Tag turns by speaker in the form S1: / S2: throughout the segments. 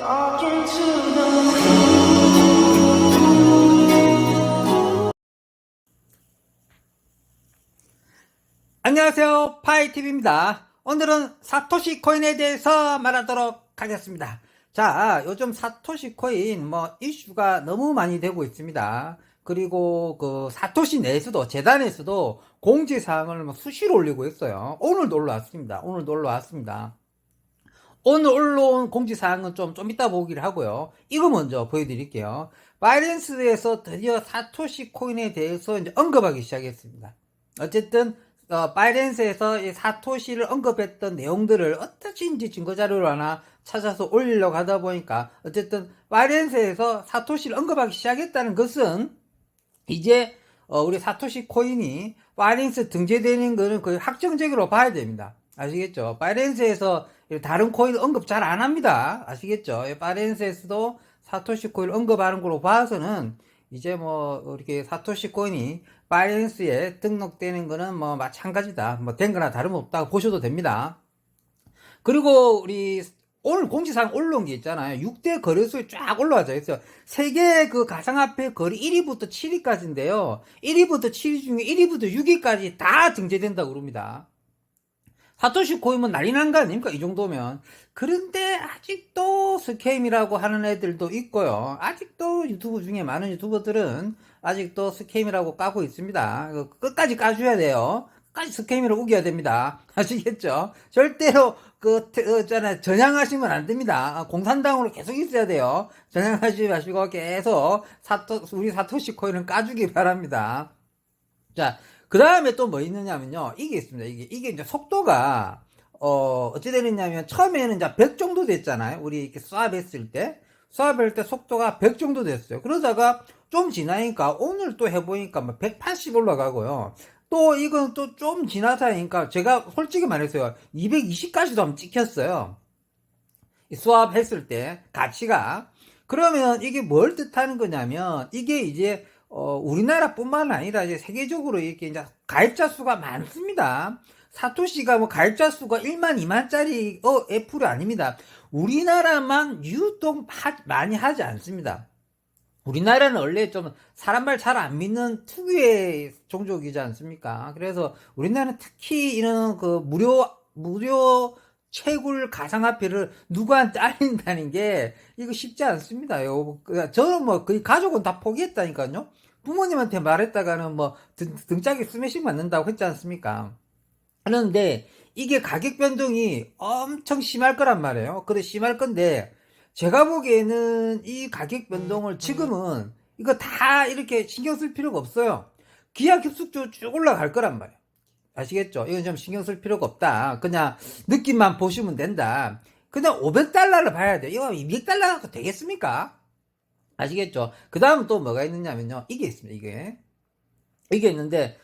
S1: Talking to the
S2: 안녕하세요, 파이TV입니다. 오늘은 사토시 코인에 대해서 말하도록 하겠습니다. 자, 요즘 사토시 코인 이슈가 너무 많이 되고 있습니다. 그리고 그 사토시 내에서도, 재단에서도 공지사항을 수시로 올리고 있어요. 오늘도 올라왔습니다. 오늘 올라온 공지사항은 좀 이따 보기를 하고요. 이거 먼저 보여드릴게요. 바이낸스에서 드디어 사토시 코인에 대해서 이제 언급하기 시작했습니다. 어쨌든 바이낸스에서 이 사토시를 언급했던 내용들을 어떠신지 증거자료를 하나 찾아서 올리려고 하다 보니까, 어쨌든 바이낸스에서 사토시를 언급하기 시작했다는 것은 이제 우리 사토시 코인이 바이낸스 등재되는 거는 거의 확정적으로 봐야 됩니다. 아시겠죠? 바이낸스에서 다른 코인 언급 잘 안 합니다. 아시겠죠? 바이낸스에서도 사토시 코인 언급하는 걸로 봐서는 이제 이렇게 사토시 코인이 바이낸스에 등록되는 거는 마찬가지다. 된 거나 다름없다고 보셔도 됩니다. 그리고 우리 오늘 공지사항 올라온 게 있잖아요. 6대 거래소에 쫙 올라와져 있어요. 세계 그 가상화폐 거래 1위부터 7위까지인데요. 1위부터 7위 중에 1위부터 6위까지 다 등재된다고 그럽니다. 사토시 코인은 난리 난 거 아닙니까? 이 정도면. 그런데 아직도 스캠이라고 하는 애들도 있고요. 아직도 유튜브 중에 많은 유튜버들은 아직도 스캠이라고 까고 있습니다. 끝까지 까줘야 돼요. 끝까지 스캠이라고 우겨야 됩니다. 아시겠죠? 절대로 전향하시면 안 됩니다. 공산당으로 계속 있어야 돼요. 전향하지 마시고 계속 우리 사토시 코인은 까주기 바랍니다. 자, 그 다음에 또 뭐 있느냐면요. 이게 있습니다. 이게 이제 속도가, 어찌 되느냐면, 처음에는 이제 100 정도 됐잖아요. 우리 이렇게 수합했을 때 속도가 100 정도 됐어요. 그러다가 좀 지나니까, 오늘 또 해보니까 180 올라가고요. 또 이건 또 좀 지나다니까, 제가 솔직히 말했어요. 220까지도 한번 찍혔어요. 수합했을 때, 가치가. 그러면 이게 뭘 뜻하는 거냐면, 이게 이제, 우리나라뿐만 아니라 이제 세계적으로 이렇게 이제 가입자 수가 많습니다. 사토시가 가입자 수가 1만 2만짜리 애플이 아닙니다. 우리나라만 유독 많이 하지 않습니다. 우리나라는 원래 좀 사람 말 잘 안 믿는 특유의 종족이지 않습니까? 그래서 우리나라는 특히 이런 그 무료 채굴 가상화폐를 누구한테 알린다는 게 이거 쉽지 않습니다. 저는 거의 가족은 다 포기했다니까요. 부모님한테 말했다가는 등짝에 스매싱 맞는다고 했지 않습니까? 그런데 이게 가격 변동이 엄청 심할 거란 말이에요. 그래 심할 건데 제가 보기에는 이 가격 변동을 지금은 이거 다 이렇게 신경 쓸 필요가 없어요. 기하급수적으로 쭉 올라갈 거란 말이에요. 아시겠죠? 이건 좀 신경 쓸 필요가 없다. 그냥 느낌만 보시면 된다. 그냥 500달러를 봐야 돼요. 이거 200달러 갖고 되겠습니까? 아시겠죠? 그 다음 또 뭐가 있느냐면요. 이게 있습니다. 이게 있는데,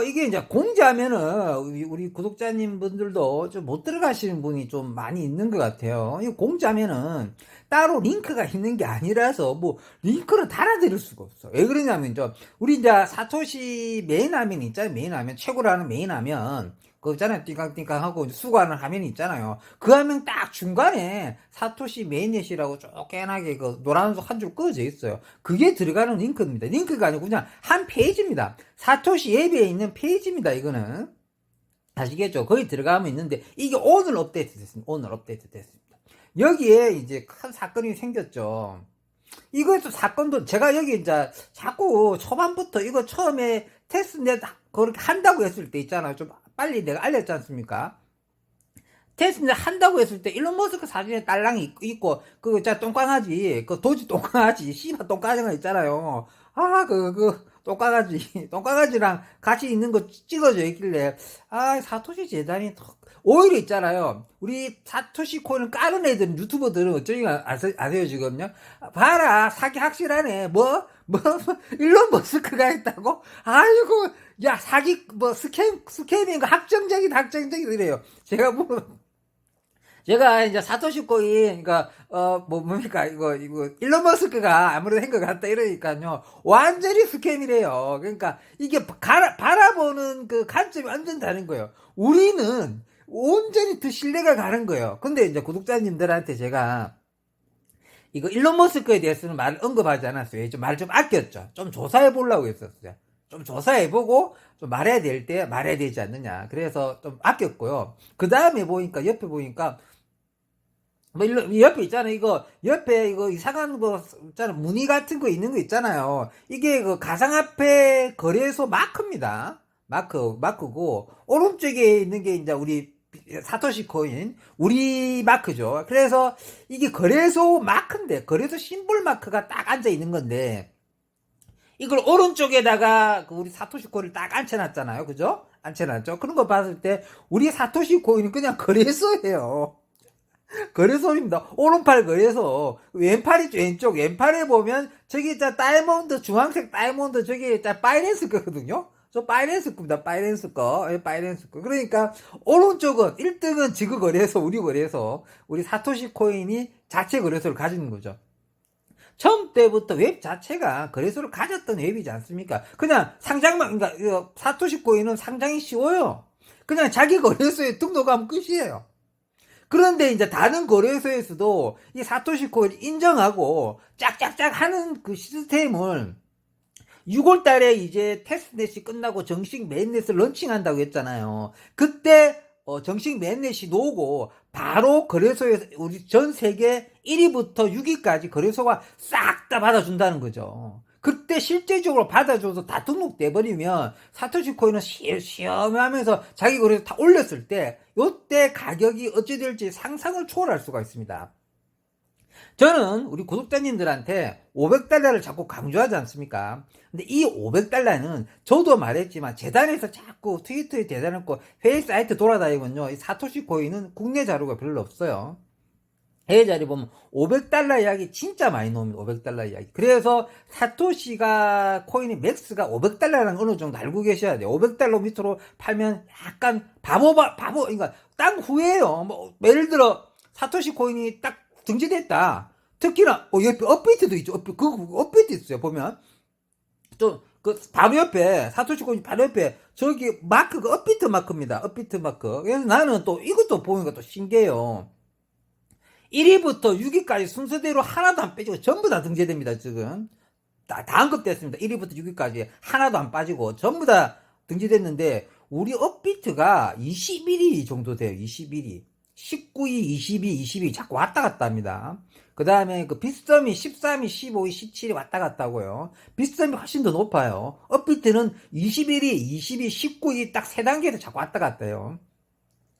S2: 이게 이제 공지하면은, 우리 구독자님 분들도 좀 못 들어가시는 분이 좀 많이 있는 것 같아요. 이 공지하면은, 따로 링크가 있는 게 아니라서, 링크를 달아드릴 수가 없어. 왜 그러냐면, 우리 이제 사토시 메인 화면 있잖아요. 메인 화면. 최고라는 메인 화면. 그거 있잖아요. 띵깡띵깡하고 수거하는 화면이 있잖아요. 그 화면 딱 중간에 사토시 메인넷이라고 쪼개나게 그 노란색 한 줄 꺼져 있어요. 그게 들어가는 링크입니다. 링크가 아니고 그냥 한 페이지입니다. 사토시 앱에 있는 페이지입니다. 이거는. 아시겠죠? 거기 들어가면 있는데 이게 오늘 업데이트 됐습니다. 오늘 업데이트 됐습니다. 여기에 이제 큰 사건이 생겼죠. 이거에서 사건도 제가 여기 이제 자꾸 초반부터 이거 처음에 테스트넷 그렇게 한다고 했을 때 있잖아요. 좀 빨리 내가 알렸지 않습니까? 테스트넷 한다고 했을 때 일론 머스크 사진에 딸랑이 있고 그 똥강아지 그 도지 똥강아지 씨발 똥강아지가 있잖아요. 똥강아지랑 같이 있는 거 찍어져 있길래 사토시 재단이 오히려 있잖아요. 우리 사토시 코인을 까는 애들 유튜버들은 어쩌니 아세요 지금요? 봐라 사기 확실하네. 일론 머스크가 했다고? 아이고 야 사기 스캠인 거 확정적이다 이래요. 제가 이제 사토시 코인, 그러니까 뭡니까 이거 일론 머스크가 아무래도 한 것 같다 이러니까요 완전히 스캠이래요. 그러니까 이게 바라보는 그 관점이 완전 다른 거예요. 우리는 온전히 더 신뢰가 가는 거예요. 근데 이제 구독자님들한테 제가 이거 일론 머스크에 대해서는 말을 언급하지 않았어요. 좀 말을 좀 아꼈죠. 좀 조사해 보려고 했었어요. 좀 조사해 보고 좀 말해야 될 때 말해야 되지 않느냐. 그래서 좀 아꼈고요. 그 다음에 보니까 옆에 보니까 뭐 옆에 있잖아요. 이거 옆에 이거 이상한 거 있잖아. 무늬 같은 거 있는 거 있잖아요. 이게 그 가상화폐 거래소 마크입니다. 마크고 오른쪽에 있는 게 이제 우리 사토시 코인 우리 마크죠. 그래서 이게 거래소 마크인데 거래소 심볼 마크가 딱 앉아 있는 건데 이걸 오른쪽에다가 그 우리 사토시 코인을 딱 앉혀놨잖아요. 그죠? 앉혀놨죠. 그런 거 봤을 때 우리 사토시 코인은 그냥 거래소예요. 거래소입니다. 오른팔 거래소. 왼팔이 왼쪽. 왼팔에 보면 저기 있잖아. 다이아몬드, 주황색 다이아몬드 저기 있잖아. 바이낸스 거거든요. 저 바이낸스 겁니다. 바이낸스 거. 바이낸스 거. 그러니까 오른쪽은 1등은 지그 거래소, 우리 거래소. 우리 사토시 코인이 자체 거래소를 가지는 거죠. 처음 때부터 웹 자체가 거래소를 가졌던 웹이지 않습니까? 그냥 상장만, 그러니까 사토시 코인은 상장이 쉬워요. 그냥 자기 거래소에 등록하면 끝이에요. 그런데 이제 다른 거래소에서도 이 사토시 코인을 인정하고 짝짝짝 하는 그 시스템을 6월 달에 이제 테스트넷이 끝나고 정식 메인넷을 런칭한다고 했잖아요. 그때 정식 메인넷이 나오고 바로 거래소에서 우리 전 세계 1위부터 6위까지 거래소가 싹 다 받아준다는 거죠. 그때 실제적으로 받아줘서 다 등록돼 버리면 사토시 코인은 시험하면서 자기 거래소 다 올렸을 때 요때 가격이 어찌 될지 상상을 초월할 수가 있습니다. 저는 우리 구독자님들한테 500달러를 자꾸 강조하지 않습니까? 근데 이 500달러는 저도 말했지만 재단에서 자꾸 트위터에 대단했고 회의 사이트 돌아다니면요. 이 사토시 코인은 국내 자료가 별로 없어요. 해외 자료 보면 500달러 이야기 진짜 많이 나옵니다. 500달러 이야기. 그래서 사토시가 코인의 맥스가 500달러라는 어느 정도 알고 계셔야 돼요. 500달러 밑으로 팔면 약간 바보, 그러니까 땅 후회해요. 뭐, 예를 들어, 사토시 코인이 딱 등재됐다. 특히나, 옆에 업비트도 있죠. 업비트 있어요. 보면. 바로 옆에, 사토시 코인 바로 옆에, 저기 마크가 업비트 마크입니다. 업비트 마크. 그래서 나는 또 이것도 보니까 또 신기해요. 1위부터 6위까지 순서대로 하나도 안 빼지고 전부 다 등재됩니다, 지금. 다 언급됐습니다. 1위부터 6위까지 하나도 안 빠지고 전부 다 등재됐는데, 우리 업비트가 21위 정도 돼요, 21위. 19위, 22, 22 자꾸 왔다 갔다 합니다. 그 다음에 그 빗썸이 13위, 15위, 17위 왔다 갔다 하고요. 빗썸이 훨씬 더 높아요. 업비트는 21위, 22, 19위 딱 3단계에서 자꾸 왔다 갔다 해요.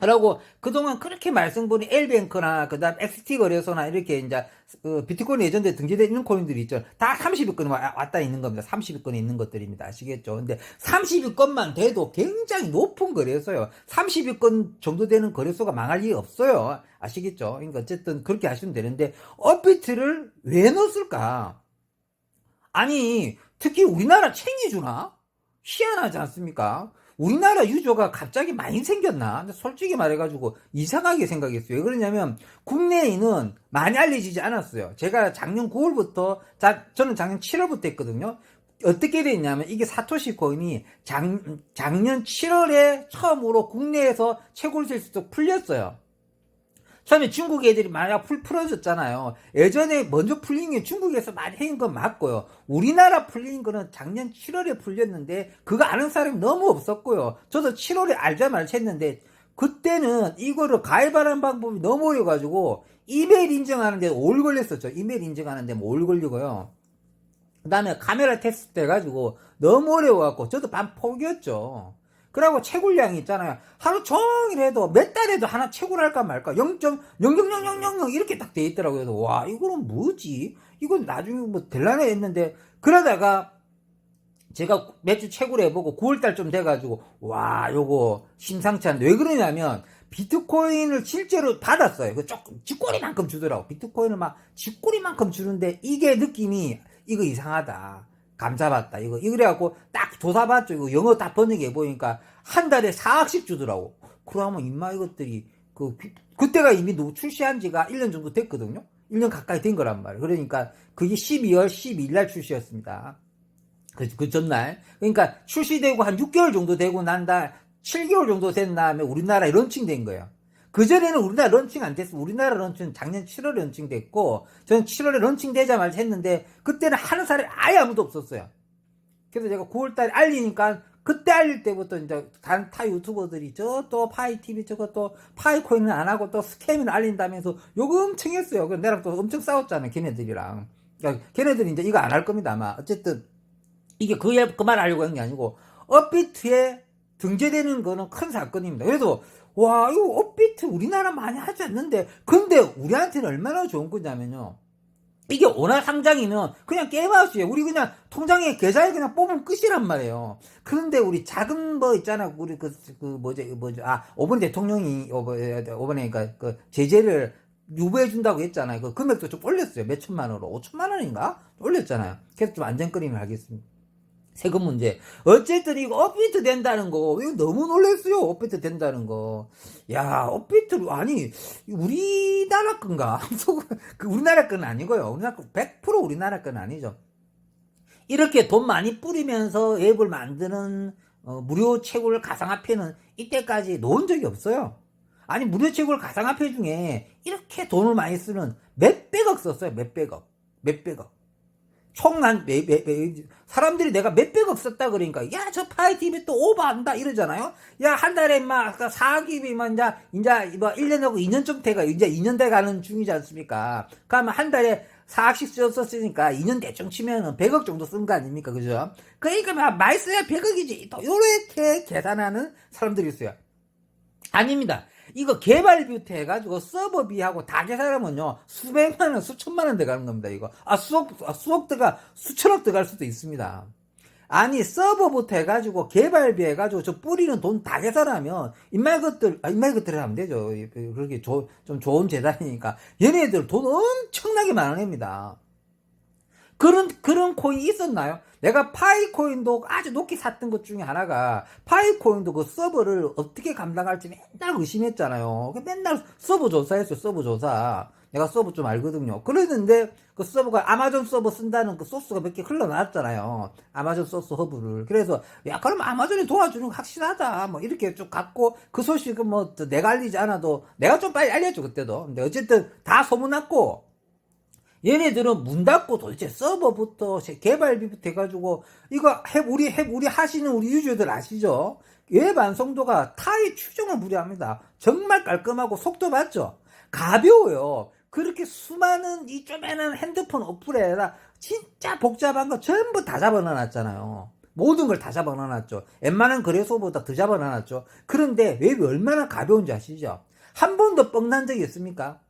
S2: 그러고 그동안 그렇게 말씀드린 L뱅크나 그다음 XT 거래소나 이렇게 이제 비트코인 예전에 등재되어 있는 코인들이 있죠. 다 30위권 왔다 있는 겁니다. 30위권에 있는 것들입니다. 아시겠죠? 근데 30위권만 돼도 굉장히 높은 거래소요. 30위권 정도 되는 거래소가 망할 일이 없어요. 아시겠죠? 그러니까 어쨌든 그렇게 하시면 되는데 업비트를 왜 넣었을까? 아니 특히 우리나라 챙겨주나? 희한하지 않습니까? 우리나라 유저가 갑자기 많이 생겼나? 근데 솔직히 말해가지고 이상하게 생각했어요. 왜 그러냐면 국내에는 많이 알려지지 않았어요. 제가 작년 9월부터 저는 작년 7월부터 했거든요. 어떻게 됐냐면 이게 사토시 코인이 작년 7월에 처음으로 국내에서 최고세에서 풀렸어요. 처음에 중국 애들이 많이 풀어줬잖아요. 예전에 먼저 풀린 게 중국에서 많이 해인 건 맞고요. 우리나라 풀린 거는 작년 7월에 풀렸는데 그거 아는 사람이 너무 없었고요. 저도 7월에 알자마자 했는데 그때는 이거를 가입하는 방법이 너무 어려가지고 이메일 인증하는데 5일 걸렸었죠. 이메일 인증하는데 뭐 5일 걸리고요. 그 다음에 카메라 테스트 해가지고 너무 어려워갖고 저도 반 포기했죠. 그러고 채굴량이 있잖아요. 하루 종일 해도 몇 달에도 하나 채굴 할까 말까 0.00000 이렇게 딱 돼 있더라고요. 그래서 와 이거는 뭐지? 이건 나중에 뭐 될라나 했는데 그러다가 제가 매주 채굴 해보고 9월달 좀 돼가지고 와 요거 심상치 않네. 왜 그러냐면 비트코인을 실제로 받았어요. 그 조금 쥐꼬리만큼 주더라고. 비트코인을 막 쥐꼬리만큼 주는데 이게 느낌이 이거 이상하다. 감 잡았다. 이거 그래갖고 딱 조사봤죠. 이거 영어 다 번역해 보니까 한 달에 4억씩 주더라고. 그러면 임마 이것들이 그때가 이미 출시한 지가 1년 정도 됐거든요. 1년 가까이 된 거란 말이에요. 그러니까 그게 12월 12일 날 출시였습니다. 그 전날. 그러니까 출시되고 한 6개월 정도 되고 난 다음 7개월 정도 된 다음에 우리나라에 런칭된 거예요. 그전에는 우리나라 런칭 안 됐어. 우리나라 런칭은 작년 7월에 런칭 됐고, 저는 7월에 런칭 되자마자 했는데, 그때는 하는 사람이 아예 아무도 없었어요. 그래서 제가 9월달에 알리니까, 그때 알릴 때부터 이제 다른 타 유튜버들이 저 또 파이TV 저거 또 파이코인은 안 하고 또 스캠을 알린다면서 욕 엄청 했어요. 그래서 내랑 또 엄청 싸웠잖아요. 걔네들이랑. 그러니까 걔네들이 이제 이거 안 할 겁니다. 아마. 어쨌든, 이게 그말 하려고 한 게 아니고, 업비트에 등재되는 거는 큰 사건입니다. 그래서 와 이거 업비트 우리나라 많이 하지 않는데 근데 우리한테는 얼마나 좋은 거냐면요, 이게 원화 상장이면 그냥 게임하우스예요. 우리 그냥 통장에 계좌에 그냥 뽑으면 끝이란 말이에요. 그런데 우리 작은 뭐 있잖아, 우리 뭐지 오번 대통령이 오번에 그 제재를 유보해 준다고 했잖아요. 그 금액도 좀 올렸어요. 몇 천만 원으로 5천만 원인가 올렸잖아요. 그래서 좀 안전거림을 하겠습니다. 세금 문제. 어쨌든 이거 업비트 된다는 거, 이거 너무 놀랐어요. 업비트 된다는 거. 야, 업비트, 아니, 우리나라 건가? 우리나라 건 아니고요. 우리나라 건 100% 우리나라 건 아니죠. 이렇게 돈 많이 뿌리면서 앱을 만드는 무료 채굴 가상화폐는 이때까지 놓은 적이 없어요. 아니, 무료 채굴 가상화폐 중에 이렇게 돈을 많이 쓰는 몇백억 썼어요. 몇백억. 사람들이 내가 몇백억 썼다 그러니까, 야, 저 파이TV 또 오버한다 이러잖아요? 야, 한 달에 막, 사기비만 이제 뭐 1년하고 2년쯤 돼가, 이제 2년 돼 가는 중이지 않습니까? 그러면 한 달에 4억씩 썼으니까 2년 대충 치면은 100억 정도 쓴 거 아닙니까? 그죠? 그러니까 막 많이 써야 100억이지. 또 요렇게 계산하는 사람들이 있어요. 아닙니다. 이거 개발비부터 해가지고 서버비하고 다 계산하면요, 수백만원, 수천만원 들어가는 겁니다, 이거. 수억 수천억 들어갈 수도 있습니다. 아니, 서버부터 해가지고 개발비 해가지고 저 뿌리는 돈 다 계산하면 인말 것들 하면 되죠. 그렇게 좀 좋은 재단이니까. 얘네들 돈 엄청나게 많아냅니다. 그런 코인이 있었나요? 내가 파이코인도 아주 높게 샀던 것 중에 하나가, 파이코인도 그 서버를 어떻게 감당할지 맨날 의심했잖아요. 맨날 서버 조사했어요, 서버 조사. 내가 서버 좀 알거든요. 그랬는데, 그 서버가 아마존 서버 쓴다는 그 소스가 몇 개 흘러나왔잖아요. 아마존 소스 허브를. 그래서, 야, 그럼 아마존이 도와주는 거 확실하다. 뭐, 이렇게 쭉 갖고, 그 소식은 뭐, 내가 알리지 않아도, 내가 좀 빨리 알려줘, 그때도. 근데 어쨌든, 다 소문났고, 얘네들은 문 닫고 도대체 서버부터 개발비부터 해가지고 이거 우리 하시는 우리 유저들 아시죠? 웹 완성도가 타의 추종을 무리합니다. 정말 깔끔하고 속도 맞죠? 가벼워요. 그렇게 수많은 이 쪼매난 핸드폰 어플에다 진짜 복잡한 거 전부 다 잡아넣어놨잖아요. 모든 걸 다 잡아넣어놨죠. 웬만한 거래소보다 더 잡아넣어놨죠. 그런데 웹이 얼마나 가벼운지 아시죠? 한 번도 뻥난 적이 있습니까?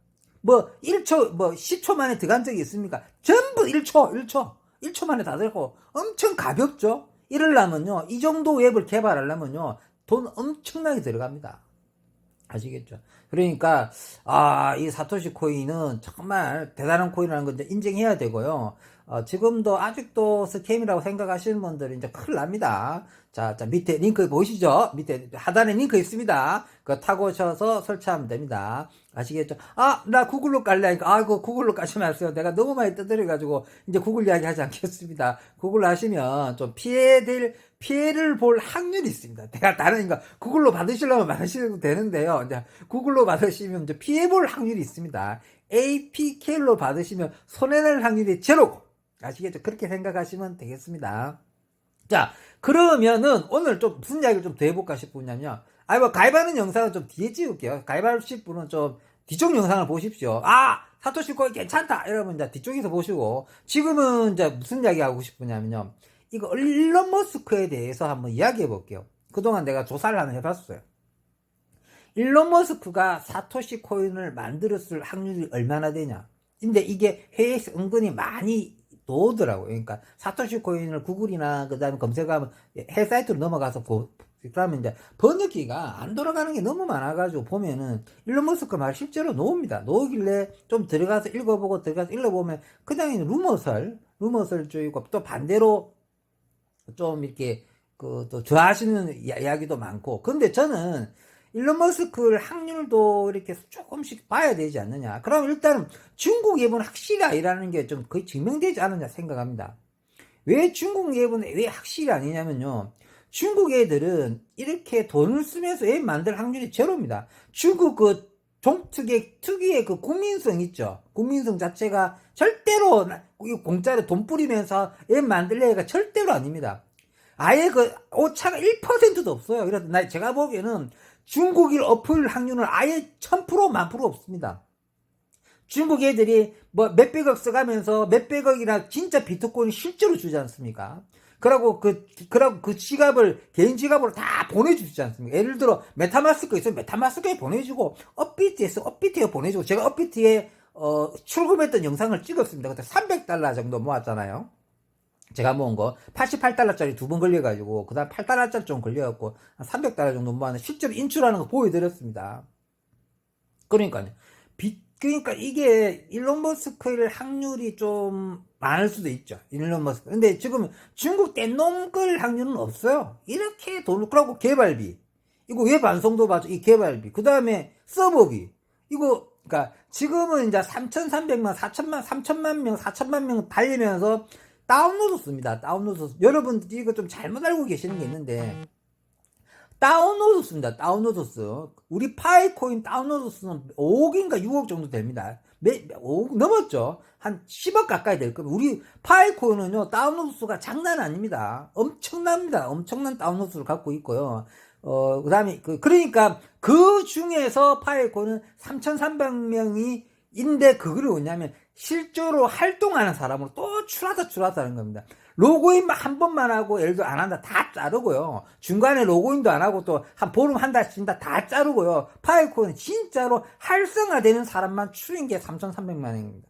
S2: 뭐 1초 뭐 10초 만에 들어간 적이 있습니까? 전부 1초 만에 다 들고 엄청 가볍죠. 이러려면요, 이 정도 웹을 개발하려면요, 돈 엄청나게 들어갑니다. 아시겠죠? 그러니까 이 사토시 코인은 정말 대단한 코인이라는 걸 이제 인정해야 되고요. 지금도 아직도 스캠이라고 생각하시는 분들은 이제 큰일 납니다. 자, 밑에 링크 보이시죠? 밑에 하단에 링크 있습니다. 그거 타고 오셔서 설치하면 됩니다. 아시겠죠? 나 구글로 깔래. 아이고, 구글로 까지 마세요. 내가 너무 많이 떠들어가지고 이제 구글 이야기 하지 않겠습니다. 구글로 하시면 좀 피해를 볼 확률이 있습니다. 내가 다른 구글로 받으시려면 받으셔도 되는데요. 이제 구글로 받으시면 이제 피해 볼 확률이 있습니다. APK로 받으시면 손해날 확률이 제로고. 아시겠죠? 그렇게 생각하시면 되겠습니다. 자, 그러면은 오늘 좀 무슨 이야기를 좀 더 해볼까 싶으냐면요. 뭐 가입하는 영상은 좀 뒤에 찍을게요. 가입하실 분은 좀 뒤쪽 영상을 보십시오. 사토시 코인 괜찮다 이러면 이제 뒤쪽에서 보시고, 지금은 이제 무슨 이야기 하고 싶으냐면요, 이거 일론 머스크에 대해서 한번 이야기해 볼게요. 그동안 내가 조사를 한번 해봤어요. 일론 머스크가 사토시 코인을 만들었을 확률이 얼마나 되냐. 근데 이게 회의에서 은근히 많이 나오더라고요. 그러니까 사토시 코인을 구글이나 그다음에 검색하면 해외 사이트로 넘어가서 그러면 이제 번역기가 안 돌아가는 게 너무 많아가지고 보면은 일론 머스크 말 실제로 놓습니다. 놓으길래 좀 들어가서 읽어보면 그냥 루머설 쪽이고, 또 반대로 좀 이렇게 또 좋아하시는 이야기도 많고. 근데 저는 일론 머스크 확률도 이렇게 조금씩 봐야 되지 않느냐. 그럼 일단 중국 앱은 확실히 아니라는 게 좀 거의 증명되지 않느냐 생각합니다. 왜 중국 앱은 왜 확실히 아니냐면요, 중국 애들은 이렇게 돈을 쓰면서 앱 만들 확률이 제로입니다. 중국 특유의 그 국민성 있죠. 국민성 자체가 절대로 공짜로 돈 뿌리면서 얘 만들래가 절대로 아닙니다. 아예 그 오차가 1%도 없어요. 그래서 제가 보기에는 중국일 어플 확률은 아예 1000% 1000% 없습니다. 중국 애들이 뭐 몇백억 써가면서 몇백억이나 진짜 비트코인 실제로 주지 않습니까? 그러고 그 지갑을, 개인 지갑으로 다 보내주지 않습니까? 예를 들어, 메타마스크 있으면 메타마스크에 보내주고, 업비트에 보내주고, 제가 업비트에, 출금했던 영상을 찍었습니다. 그때 $300 정도 모았잖아요. 제가 모은 거. $88짜리 2번 걸려가지고, 그 다음 $8짜리 좀 걸려갖고, 한 $300 정도 모았는데, 실제로 인출하는 거 보여드렸습니다. 그러니까요. 그러니까 이게 일론 머스크의 확률이 좀 많을 수도 있죠. 일론 머스크. 근데 지금 중국 뗏놈 걸 확률은 없어요. 이렇게 돈을, 그러고 개발비. 이거 웹 완성도 봐줘. 이 개발비. 그 다음에 서버비. 이거, 그러니까 지금은 이제 3,300만, 4천만, 3천만 명, 4천만 명 달리면서 다운로드 씁니다. 다운로드. 여러분들이 이거 좀 잘못 알고 계시는 게 있는데, 다운로드 씁니다. 다운로드 스. 우리 파이코인 다운로드 수는 5억인가 6억 정도 됩니다. 5억 넘었죠? 한 10억 가까이 될 겁니다. 우리 파이코인은요, 다운로드 수가 장난 아닙니다. 엄청납니다. 엄청난 다운로드 수를 갖고 있고요. 그 다음에, 그러니까 그 중에서 파이코인은 3,300명이 인데 그걸 뭐냐면 실제로 활동하는 사람으로 또 추라다는 겁니다. 로그인 한 번만 하고 예를 들어 안 한다 다 자르고요. 중간에 로그인도 안 하고 또 한 보름 한 달 쉰다 다 자르고요. 파이코인 진짜로 활성화되는 사람만 추린 게 3,300만 원입니다.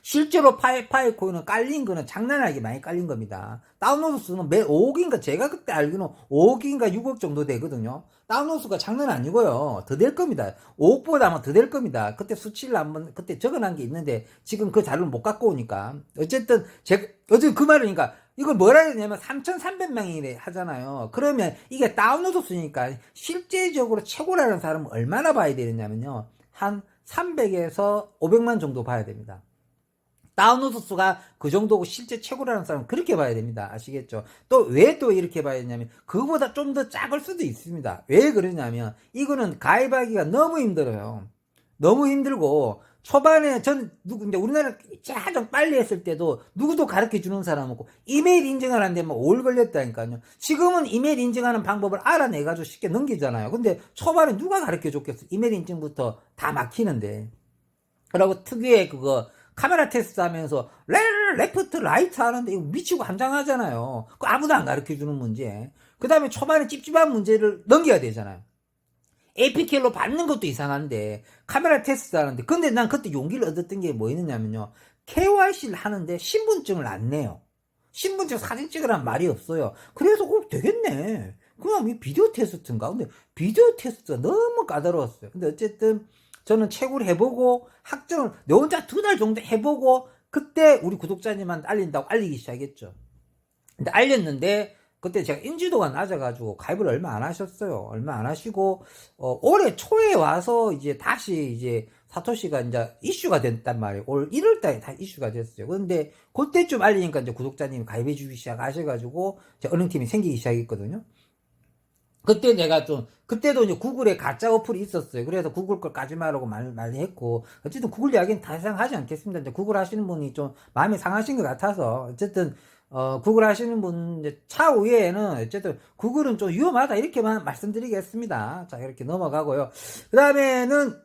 S2: 실제로 파이코인은 깔린 거는 장난하게 많이 깔린 겁니다. 다운로드 수는 매 5억인가, 제가 그때 알기로는 5억인가 6억 정도 되거든요. 다운로드 수가 장난 아니고요. 더 될 겁니다. 5억보다 아마 더 될 겁니다. 그때 수치를 한번, 그때 적어놓은 게 있는데, 지금 그 자료를 못 갖고 오니까. 어쨌든, 어쨌든 그 말이니까, 이걸 뭐라 해야 되냐면 3,300명이 하잖아요. 그러면 이게 다운로드 수니까 실제적으로 최고라는 사람은 얼마나 봐야 되느냐면요. 한 300에서 500만 정도 봐야 됩니다. 다운로드 수가 그 정도고 실제 최고라는 사람은 그렇게 봐야 됩니다. 아시겠죠? 또 왜 또 이렇게 봐야 되냐면 그거보다 좀 더 작을 수도 있습니다. 왜 그러냐면 이거는 가입하기가 너무 힘들어요. 너무 힘들고 초반에 전 이제 우리나라 가장 빨리 했을 때도 누구도 가르쳐 주는 사람 없고 이메일 인증을 하는데 뭐 5일 걸렸다니까요. 지금은 이메일 인증하는 방법을 알아내가지고 쉽게 넘기잖아요. 근데 초반에 누가 가르쳐 줬겠어? 이메일 인증부터 다 막히는데. 그리고 특유의 그거 카메라 테스트 하면서 레프트 라이트 하는데 이거 미치고 한장하잖아요. 그 아무도 안 가르쳐주는 문제. 그 다음에 초반에 찝찝한 문제를 넘겨야 되잖아요. APK로 받는 것도 이상한데 카메라 테스트 하는데, 근데 난 그때 용기를 얻었던 게 뭐였냐면요, KYC를 하는데 신분증을 안 내요. 신분증 사진 찍으란 말이 없어요. 그래서 되겠네, 그냥 이 비디오 테스트인가. 근데 비디오 테스트가 너무 까다로웠어요. 근데 어쨌든 저는 채굴 해보고 학점을 내 혼자 2달 정도 해보고 그때 우리 구독자님한테 알린다고 알리기 시작했죠. 근데 알렸는데 그때 제가 인지도가 낮아가지고 가입을 얼마 안 하셨어요. 얼마 안 하시고 올해 초에 와서 이제 다시 이제 사토시가 이제 이슈가 됐단 말이에요. 올 1월달에 다 이슈가 됐어요. 근데 그때쯤 알리니까 이제 구독자님이 가입해 주기 시작하셔가지고 제 은행팀이 생기기 시작했거든요. 그때 내가 그때도 이제 구글에 가짜 어플이 있었어요. 그래서 구글 걸 까지 말라고 많이 했고, 어쨌든 구글 이야기는 다 이상 하지 않겠습니다. 이제 구글 하시는 분이 좀 마음이 상하신 것 같아서, 어쨌든, 구글 하시는 분, 이제 차후에는, 어쨌든, 구글은 좀 위험하다, 이렇게만 말씀드리겠습니다. 자, 이렇게 넘어가고요. 그 다음에는,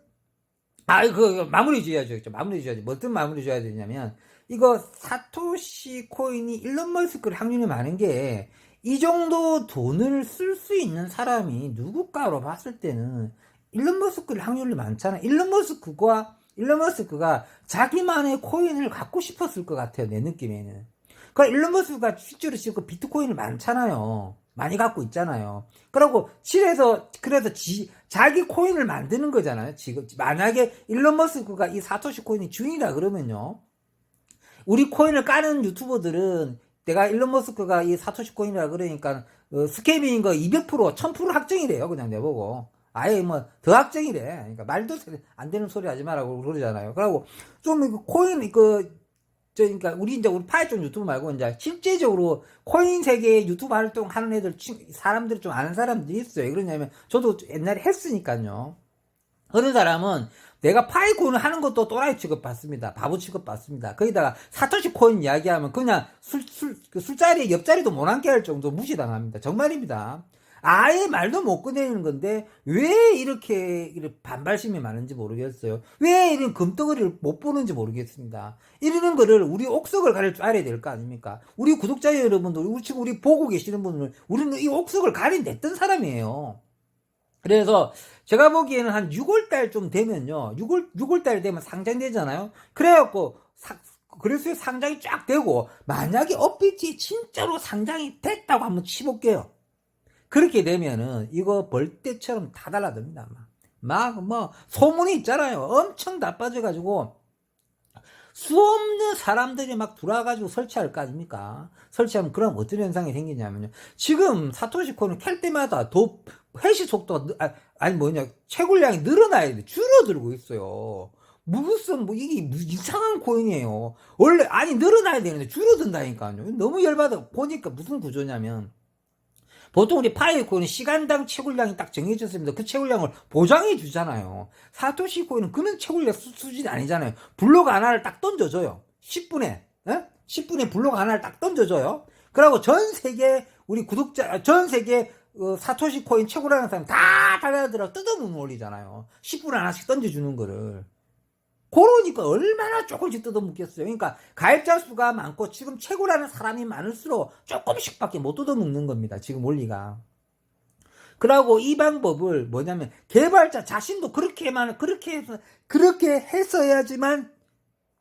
S2: 마무리 지어야죠. 마무리 지어야죠. 어떤 마무리 지어야 되냐면, 이거 사토시 코인이 일론 머스크를 확률이 많은 게, 이 정도 돈을 쓸 수 있는 사람이 누굴까로 봤을 때는 일론 머스크를 확률이 많잖아요. 일론 머스크가 자기만의 코인을 갖고 싶었을 것 같아요. 내 느낌에는. 그러니까 일론 머스크가 실제로 지금 비트코인을 많잖아요. 많이 갖고 있잖아요. 그러고 그래서 자기 코인을 만드는 거잖아요. 지금 만약에 일론 머스크가 이 사토시 코인이 주인이라 그러면요, 우리 코인을 까는 유튜버들은 내가 일론 머스크가 이 사토시 코인이라 그러니까 스캐밍인 거 200%, 1000% 확정이래요. 그냥 내보고. 아예 뭐 더 확정이래. 그러니까 말도 안 되는 소리 하지 말라고 그러잖아요. 그리고 좀 코인 그러니까 우리 파이썬 유튜브 말고 이제 실제적으로 코인 세계에 유튜브 활동하는 사람들이 좀 아는 사람들이 있어요. 그러냐면 저도 옛날에 했으니까요. 어느 사람은 내가 파이코인을 하는 것도 또라이 취급받습니다. 바보 취급받습니다. 거기다가 사토시 코인 이야기하면 그냥 그 술자리에 옆자리도 못 앉게 할 정도 무시당합니다. 정말입니다. 아예 말도 못 꺼내는 건데 왜 이렇게 반발심이 많은지 모르겠어요. 왜 이런 금덩어리를 못 보는지 모르겠습니다. 이러는 거를 우리 옥석을 가릴 줄 알아야 될 거 아닙니까? 우리 구독자 여러분들, 지금 우리 보고 계시는 분들, 우리는 이 옥석을 가려냈던 사람이에요. 그래서 제가 보기에는 한 6월달 좀 되면요. 6월달 되면 상장되잖아요. 그래갖고 그래서 상장이 쫙 되고 만약에 업비트이 진짜로 상장이 됐다고 한번 치볼게요. 그렇게 되면은 이거 벌떼처럼 다 달라듭니다. 막 뭐 소문이 있잖아요. 엄청 나빠져가지고 수없는 사람들이 막 들어와가지고 설치할 거 아닙니까? 설치하면 그럼 어떤 현상이 생기냐면요. 지금 사토시 코인을 캘 때마다 해시 속도가 아니 뭐냐 채굴량이 늘어나야 돼. 줄어들고 있어요. 무슨 뭐 이게 이상한 코인이에요. 원래 아니 늘어나야 되는데 줄어든다니까요. 너무 열받아. 보니까 무슨 구조냐면 보통 우리 파이코인은 시간당 채굴량이 딱 정해졌습니다. 그 채굴량을 보장해 주잖아요. 사토시 코인은 그런 채굴량 수준이 아니잖아요. 블록 하나를 딱 던져줘요. 10분에. 10분에 블록 하나를 딱 던져줘요. 그리고 전 세계 우리 구독자, 전 세계 사토시 코인 채굴하는 사람 다 달려들어 뜯어먹는 올리잖아요. 10분에 하나씩 던져주는 거를. 그러니까 얼마나 조금씩 뜯어먹겠어요. 그러니까 가입자 수가 많고 지금 채굴하는 사람이 많을수록 조금씩밖에 못 뜯어먹는 겁니다. 지금 원리가. 그러고 이 방법을 뭐냐면 개발자 자신도 그렇게 했어야지만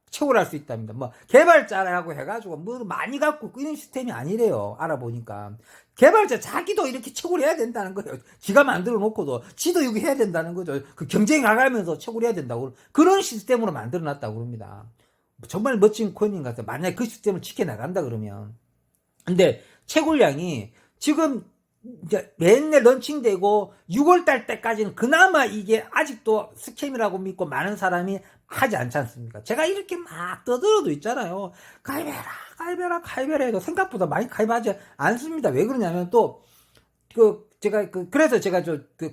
S2: 채굴할 수 있답니다. 뭐 개발자라고 해가지고 뭐 많이 갖고 이런 시스템이 아니래요. 알아보니까 개발자 자기도 이렇게 채굴해야 된다는 거예요. 지가 만들어 놓고도 지도 이거 해야 된다는 거죠. 그 경쟁이 나가면서 채굴해야 된다고 그런 시스템으로 만들어 놨다고 그럽니다. 정말 멋진 코인인 것 같아요. 만약에 그 시스템을 지켜나간다 그러면. 근데 채굴량이 지금 이제 맨날 런칭되고 6월달 때까지는 그나마 이게 아직도 스캠이라고 믿고 많은 사람이 하지 않지 않습니까? 제가 이렇게 막 떠들어도 있잖아요. 가입해라 해도 생각보다 많이 가입하지 않습니다. 왜 그러냐면 또 그래서 제가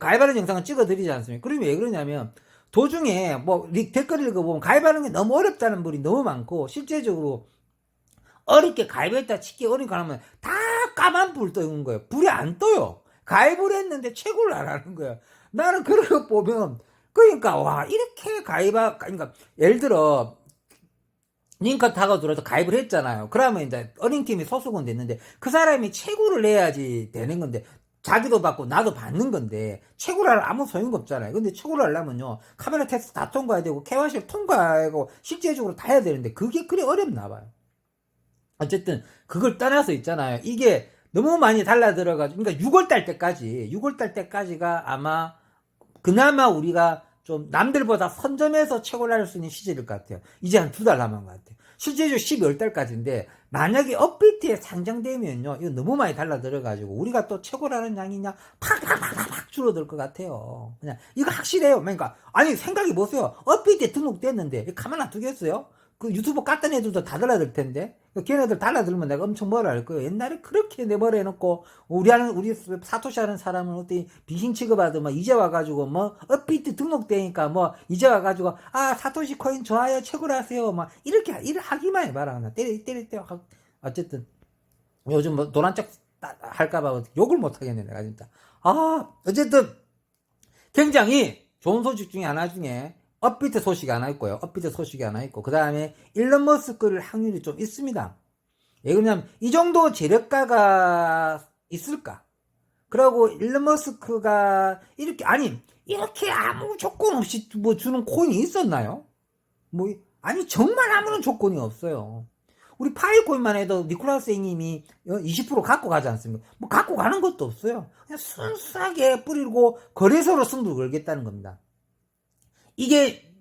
S2: 가입하는 영상을 찍어드리지 않습니까? 그러면 왜 그러냐면 도중에 뭐 댓글 읽어보면 가입하는 게 너무 어렵다는 분이 너무 많고 실제적으로 어렵게 가입했다 치기 어렵게 하면 다 까만 불 떠는 거예요. 불이 안 떠요. 가입을 했는데 채굴을 안 하는 거예요. 나는 그런 거 보면 그러니까 와 이렇게 그러니까 예를 들어 링크 타고 들어서 가입을 했잖아요. 그러면 이제 어닝팀이 소속은 됐는데 그 사람이 채굴을 해야지 되는 건데 자기도 받고 나도 받는 건데 채굴할 아무 소용이 없잖아요. 근데 채굴을 하려면요 카메라 테스트 다 통과해야 되고 KYC를 통과하고 실제적으로 다 해야 되는데 그게 그리 어렵나 봐요. 어쨌든 그걸 떠나서 있잖아요. 이게 너무 많이 달라들어가지고 그러니까 6월달 때까지가 아마 그나마 우리가 좀 남들보다 선점해서 채굴할 수 있는 시절일 것 같아요. 이제 한 2달 남은 것 같아요. 실제적으로 12월달까지인데 만약에 업비트에 상장되면요 이거 너무 많이 달라들어가지고 우리가 또 채굴하는 양이냐 팍 줄어들 것 같아요. 그냥 이거 확실해요. 그러니까 아니 생각해보세요. 업비트에 등록됐는데 가만 놔두겠어요? 그 유튜브 깠던 애들도 다 달라들 텐데 걔네들 달라들면 내가 엄청 뭐라 할 거예요. 옛날에 그렇게 내버려 해놓고 우리 사토시 하는 사람은 어떤 비신 취급하던 뭐 이제 와가지고 뭐 업비트 등록되니까 뭐 이제 와가지고 아 사토시 코인 좋아요 채굴하세요 막 이렇게 하기만 해봐라. 그냥 때려 어쨌든 요즘 뭐 노란 척 할까봐 욕을 못 하겠네 내가 진짜. 아 어쨌든 굉장히 좋은 소식 중에 하나 중에 업비트 소식이 하나 있고요. 업비트 소식이 하나 있고 그 다음에 일론 머스크를 확률이 좀 있습니다. 왜 그러냐면 이 정도 재력가가 있을까? 그리고 일론 머스크가 이렇게 아무 조건 없이 뭐 주는 코인이 있었나요? 뭐 아니 정말 아무런 조건이 없어요. 우리 파이코인만 해도 니콜라스 A님이 20% 갖고 가지 않습니까? 뭐 갖고 가는 것도 없어요. 그냥 순수하게 뿌리고 거래소로 승부를 걸겠다는 겁니다. 이게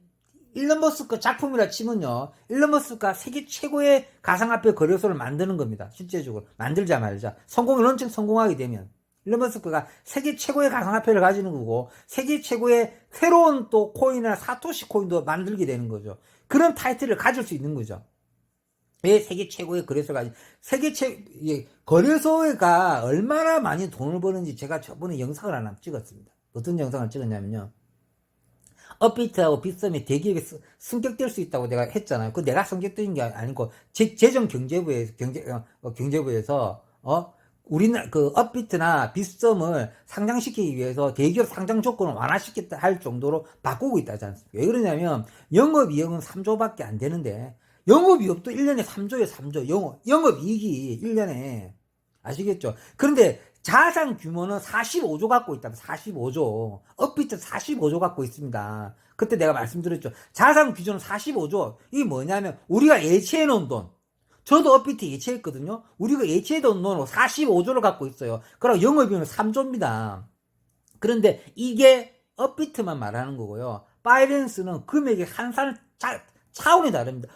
S2: 일론 머스크 작품이라 치면요. 일론 머스크가 세계 최고의 가상화폐 거래소를 만드는 겁니다. 실제적으로. 만들자 말자. 런칭 성공하게 되면. 일론 머스크가 세계 최고의 가상화폐를 가지는 거고 최고의 새로운 또 코인이나 사토시 코인도 만들게 되는 거죠. 그런 타이틀을 가질 수 있는 거죠. 왜 세계 최고의 거래소가 거래소가 얼마나 많이 돈을 버는지 제가 저번에 영상을 하나 찍었습니다. 어떤 영상을 찍었냐면요. 업비트하고 빗썸이 대기업에 승격될 수 있다고 내가 했잖아요. 그 내가 승격된 게 아니고 경제부에서 우리는 그 업비트나 빗썸을 상장시키기 위해서 대기업 상장 조건을 완화시켰다 할 정도로 바꾸고 있다지 않습니까? 왜 그러냐면 영업이익은 3조밖에 안 되는데 영업이익도 1년에 3조에 3조 영업이익이 1년에 아시겠죠? 그런데 자산 규모는 45조 갖고 있다. 45조. 업비트 45조 갖고 있습니다. 그때 내가 말씀드렸죠. 자산 규모는 45조. 이게 뭐냐면 우리가 예치해 놓은 돈. 저도 업비트 예치했거든요. 우리가 예치해 놓은 돈으로 45조를 갖고 있어요. 그럼 영업이익은 3조입니다. 그런데 이게 업비트만 말하는 거고요. 바이낸스는 금액이 한산 차원이 다릅니다.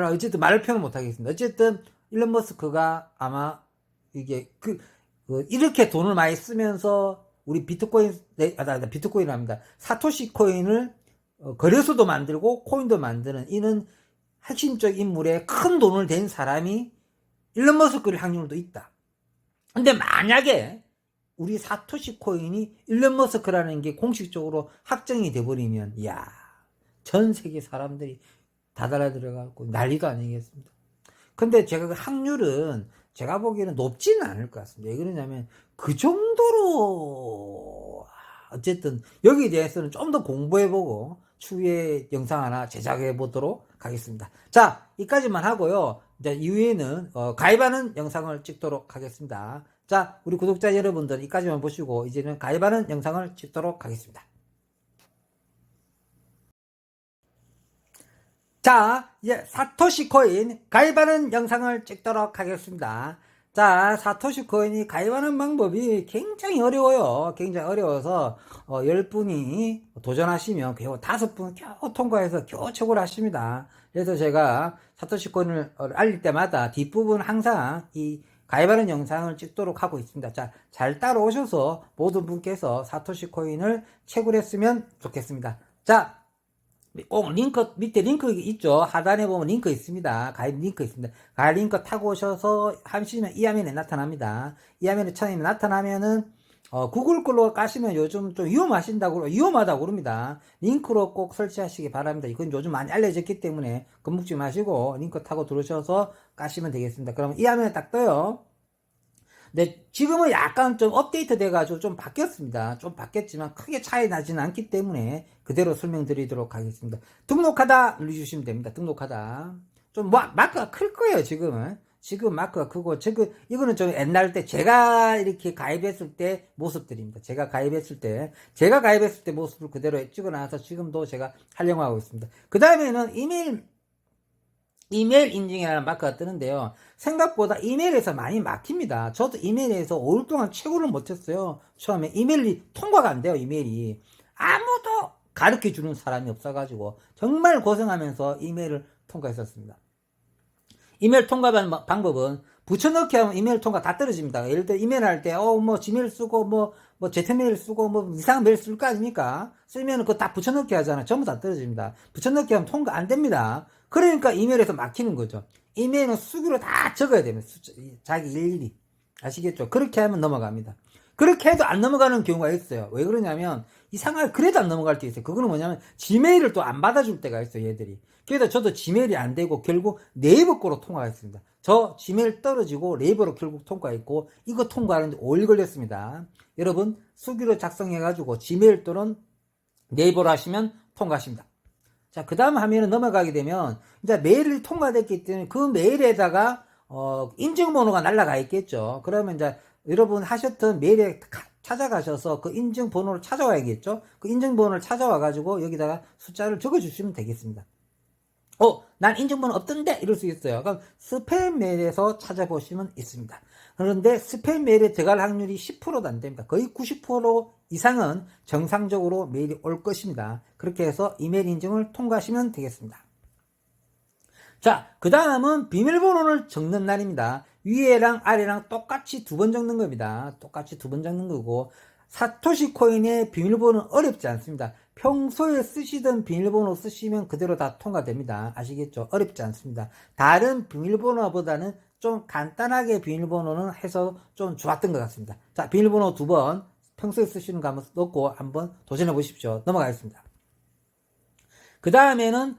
S2: 어쨌든 말을 표현 못 하겠습니다. 어쨌든 일론 머스크가 아마 이게 이렇게 돈을 많이 쓰면서 우리 비트코인합니다. 사토시 코인을 거래소도 만들고 코인도 만드는 이는 핵심적 인물에 큰 돈을 댄 사람이 일론 머스크일 확률도 있다. 근데 만약에 우리 사토시 코인이 일론 머스크라는 게 공식적으로 확정이 돼버리면 전 세계 사람들이 다 달아들어가고 난리도 아니겠습니다. 근데 제가 그 확률은 제가 보기에는 높지는 않을 것 같습니다. 왜 그러냐면 그 정도로 어쨌든 여기에 대해서는 좀 더 공부해보고 추후에 영상 하나 제작해 보도록 하겠습니다. 자, 이까지만 하고요. 이제 이후에는 가입하는 영상을 찍도록 하겠습니다. 자, 우리 구독자 여러분들 이까지만 보시고 이제는 가입하는 영상을 찍도록 하겠습니다. 자, 이제 사토시 코인 가입하는 영상을 찍도록 하겠습니다. 자, 사토시 코인이 가입하는 방법이 굉장히 어려워요. 굉장히 어려워서 10분이 도전하시면 겨우 5분 겨우 통과해서 겨우 최고를 하십니다. 그래서 제가 사토시 코인을 알릴 때마다 뒷부분 항상 이 가입하는 영상을 찍도록 하고 있습니다. 자, 잘 따라오셔서 모든 분께서 사토시 코인을 채굴 했으면 좋겠습니다. 자, 꼭 밑에 링크 있죠. 하단에 보면 링크 있습니다. 가입 링크 있습니다. 가입 링크 타고 오셔서 하시면 이 화면에 나타납니다. 이 화면에 처음에 나타나면은 구글 걸로 까시면 요즘 좀 위험하다고 그럽니다. 링크로 꼭 설치하시기 바랍니다. 이건 요즘 많이 알려졌기 때문에 겁먹지 마시고 링크 타고 들어오셔서 까시면 되겠습니다. 그러면 이 화면에 딱 떠요. 근데 지금은 약간 좀 업데이트 돼가지고 좀 바뀌었습니다. 좀 바뀌었지만 크게 차이 나지는 않기 때문에 그대로 설명드리도록 하겠습니다. 등록하다 눌러주시면 됩니다. 등록하다. 좀 마크가 클 거예요, 지금은. 지금 마크가 크고, 이거는 좀 옛날 때 제가 이렇게 가입했을 때 모습들입니다. 제가 가입했을 때 모습을 그대로 찍어놔서 지금도 제가 활용하고 있습니다. 그 다음에는 이메일 인증이라는 마크가 뜨는데요. 생각보다 이메일에서 많이 막힙니다. 저도 이메일에서 5일 동안 최고를 못했어요. 처음에 이메일이 통과가 안 돼요. 이메일이 아무도 가르쳐 주는 사람이 없어가지고 정말 고생하면서 이메일을 통과했었습니다. 이메일 통과 방법은 붙여넣기 하면 이메일 통과 다 떨어집니다. 예를 들어 이메일 할 때 지메일 쓰고 제트메일 쓰고 이상한 메일 쓸 거 아닙니까? 쓰면 그거 다 붙여넣기 하잖아. 전부 다 떨어집니다. 붙여넣기 하면 통과 안 됩니다. 그러니까 이메일에서 막히는 거죠. 이메일은 수기로 다 적어야 됩니다. 자기 일일이. 아시겠죠? 그렇게 하면 넘어갑니다. 그렇게 해도 안 넘어가는 경우가 있어요. 왜 그러냐면 이상하게 그래도 안 넘어갈 때 있어요. 그거는 뭐냐면 지메일을 또 안 받아줄 때가 있어요. 얘들이. 그래서 저도 지메일이 안 되고 결국 네이버 거로 통과했습니다. 저 지메일 떨어지고 네이버로 결국 통과했고 이거 통과하는데 5일 걸렸습니다. 여러분 수기로 작성해가지고 지메일 또는 네이버로 하시면 통과하십니다. 자, 그 다음 화면을 넘어가게 되면 이제 메일이 통과됐기 때문에 그 메일에다가 인증번호가 날라가 있겠죠. 그러면 이제 여러분 하셨던 메일에 찾아가셔서 그 인증번호를 찾아와야겠죠. 그 인증번호를 찾아와가지고 여기다가 숫자를 적어주시면 되겠습니다. 난 인증번호 없던데 이럴 수 있어요. 그럼 스팸 메일에서 찾아보시면 있습니다. 그런데 스팸 메일에 들어갈 확률이 10%도 안 됩니다. 거의 90% 이상은 정상적으로 메일이 올 것입니다. 그렇게 해서 이메일 인증을 통과하시면 되겠습니다. 자, 그 다음은 비밀번호를 적는 날입니다. 위에랑 아래랑 똑같이 2번 적는 겁니다. 똑같이 2번 적는 거고 사토시 코인의 비밀번호는 어렵지 않습니다. 평소에 쓰시던 비밀번호 쓰시면 그대로 다 통과됩니다. 아시겠죠? 어렵지 않습니다. 다른 비밀번호보다는 좀 간단하게 비밀번호는 해서 좀 좋았던 것 같습니다. 자, 비밀번호 2번 평소에 쓰시는 거 한번 넣고 한번 도전해 보십시오. 넘어가겠습니다. 그 다음에는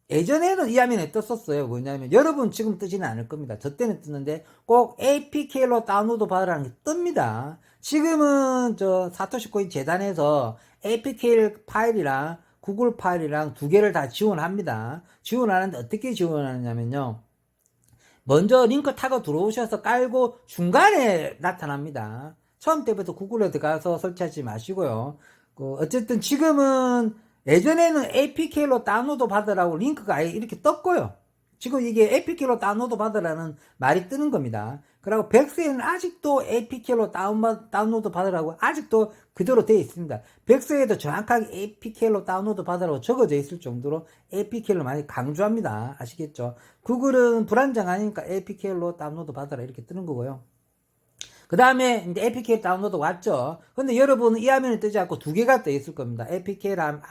S2: 예전에는 이 화면에 떴었어요. 뭐냐면 여러분 지금 뜨지는 않을 겁니다. 저 때는 뜨는데 꼭 APK로 다운로드 받으라는 게 뜹니다. 지금은 저 사토시 코인 재단에서 APK 파일이랑 구글 파일이랑 두 개를 다 지원합니다. 지원하는데 어떻게 지원하느냐면요. 먼저 링크 타고 들어오셔서 깔고 중간에 나타납니다. 처음 때부터 구글에 들어가서 설치하지 마시고요. 어쨌든 지금은 예전에는 APK로 다운로드 받으라고 링크가 아예 이렇게 떴고요. 지금 이게 APK로 다운로드 받으라는 말이 뜨는 겁니다. 그리고 백스에는 아직도 APK로 다운로드 받으라고 아직도 그대로 되어 있습니다. 백스에도 정확하게 APK로 다운로드 받으라고 적어져 있을 정도로 APK를 많이 강조합니다. 아시겠죠? 구글은 불안정하니까 APK로 다운로드 받으라 이렇게 뜨는 거고요. 그 다음에 이제 APK 다운로드 왔죠. 근데 여러분은 이 화면에 뜨지 않고 두 개가 떠 있을 겁니다. APK이나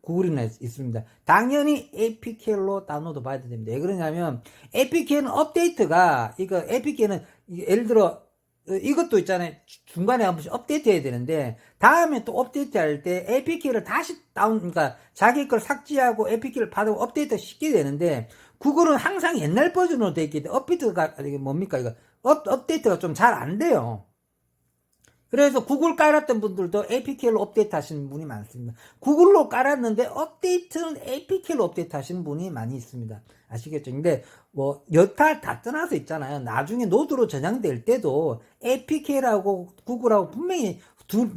S2: 구글이나 있습니다. 당연히 APK로 다운로드 받아야 됩니다. 왜 그러냐면 APK는 업데이트가 APK는 예를 들어 이것도 있잖아요. 중간에 한 번씩 업데이트 해야 되는데 다음에 또 업데이트 할 때 APK를 다시 그러니까 자기 걸 삭제하고 APK를 받고 업데이트 시키게 되는데 구글은 항상 옛날 버전으로 되어 있기 때문에 업데이트가 이게 뭡니까 이거 업데이트가 좀 잘 안 돼요. 그래서 구글 깔았던 분들도 APK로 업데이트 하시는 분이 많습니다. 구글로 깔았는데 업데이트는 APK로 업데이트 하시는 분이 많이 있습니다. 아시겠죠? 근데 뭐 여타 다 떠나서 있잖아요. 나중에 노드로 전향될 때도 APK라고 구글하고 분명히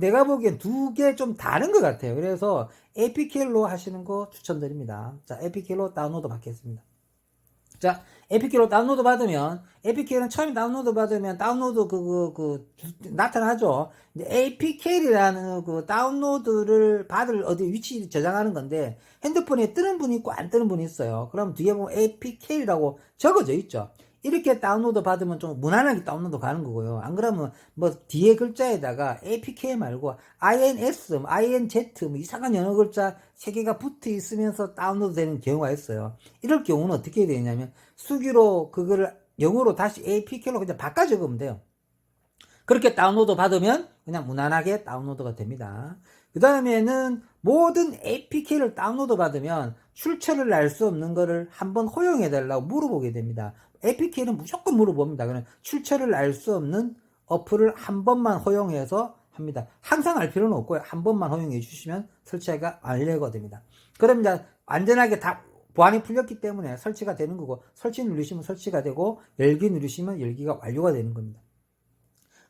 S2: 내가 보기엔 두 개 좀 다른 것 같아요. 그래서 APK로 하시는 거 추천드립니다. 자, APK로 다운로드 받겠습니다. 자, APK로 다운로드 받으면, APK는 처음에 다운로드 받으면 다운로드 나타나죠. APK라는 그 다운로드를 받을 어디 위치 저장하는 건데, 핸드폰에 뜨는 분이 있고 안 뜨는 분이 있어요. 그럼 뒤에 보면 APK라고 적어져 있죠. 이렇게 다운로드 받으면 좀 무난하게 다운로드 가는 거고요. 안 그러면 뭐 뒤에 글자에다가 APK 말고 INS, INZ 뭐 이상한 영어 글자 3개가 붙어 있으면서 다운로드 되는 경우가 있어요. 이럴 경우는 어떻게 해야 되냐면 수기로 그거를 영어로 다시 APK로 그냥 바꿔 적으면 돼요. 그렇게 다운로드 받으면 그냥 무난하게 다운로드가 됩니다. 그 다음에는 모든 APK를 다운로드 받으면 출처를 알 수 없는 거를 한번 허용해달라고 물어보게 됩니다. APK는 무조건 물어봅니다. 그냥 출처를 알 수 없는 어플을 한 번만 허용해서 합니다. 항상 알 필요는 없고요. 한 번만 허용해 주시면 설치가 완료가 됩니다. 그럼 이제 안전하게 다 보안이 풀렸기 때문에 설치가 되는 거고, 설치 누르시면 설치가 되고, 열기 누르시면 열기가 완료가 되는 겁니다.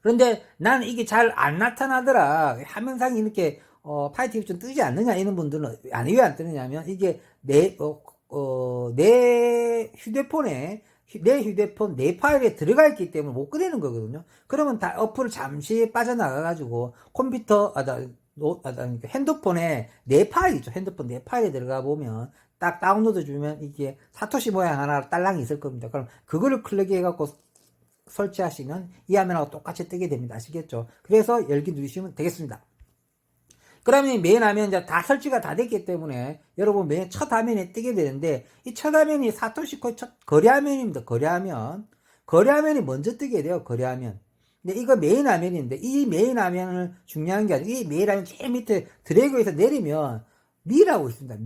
S2: 그런데 나는 이게 잘 안 나타나더라. 화면상이 이렇게 파이팅이 좀 뜨지 않느냐 이런 분들은 왜 안 뜨느냐면 이게 내 휴대폰에 내 휴대폰 내 파일에 들어가 있기 때문에 못 꺼내는 거거든요. 그러면 다 어플을 잠시 빠져나가 가지고 컴퓨터 핸드폰에 내 파일이죠. 핸드폰 내 파일에 들어가 보면 딱 다운로드 주면 이게 사토시 모양 하나 딸랑이 있을 겁니다. 그럼 그거를 클릭해 갖고 설치하시면 이 화면하고 똑같이 뜨게 됩니다. 아시겠죠? 그래서 열기 누르시면 되겠습니다. 그러면 맨 화면 이제 다 설치가 다 됐기 때문에 여러분 맨 첫 화면에 뜨게 되는데 이 첫 화면이 사토시코인 첫 거래화면입니다. 거래화면이 먼저 뜨게 돼요. 거래화면. 근데 이거 메인 화면인데 이 메인 화면을 중요한 게 아니고 이 메인 화면 제일 밑에 드래그해서 내리면 미라고 있습니다.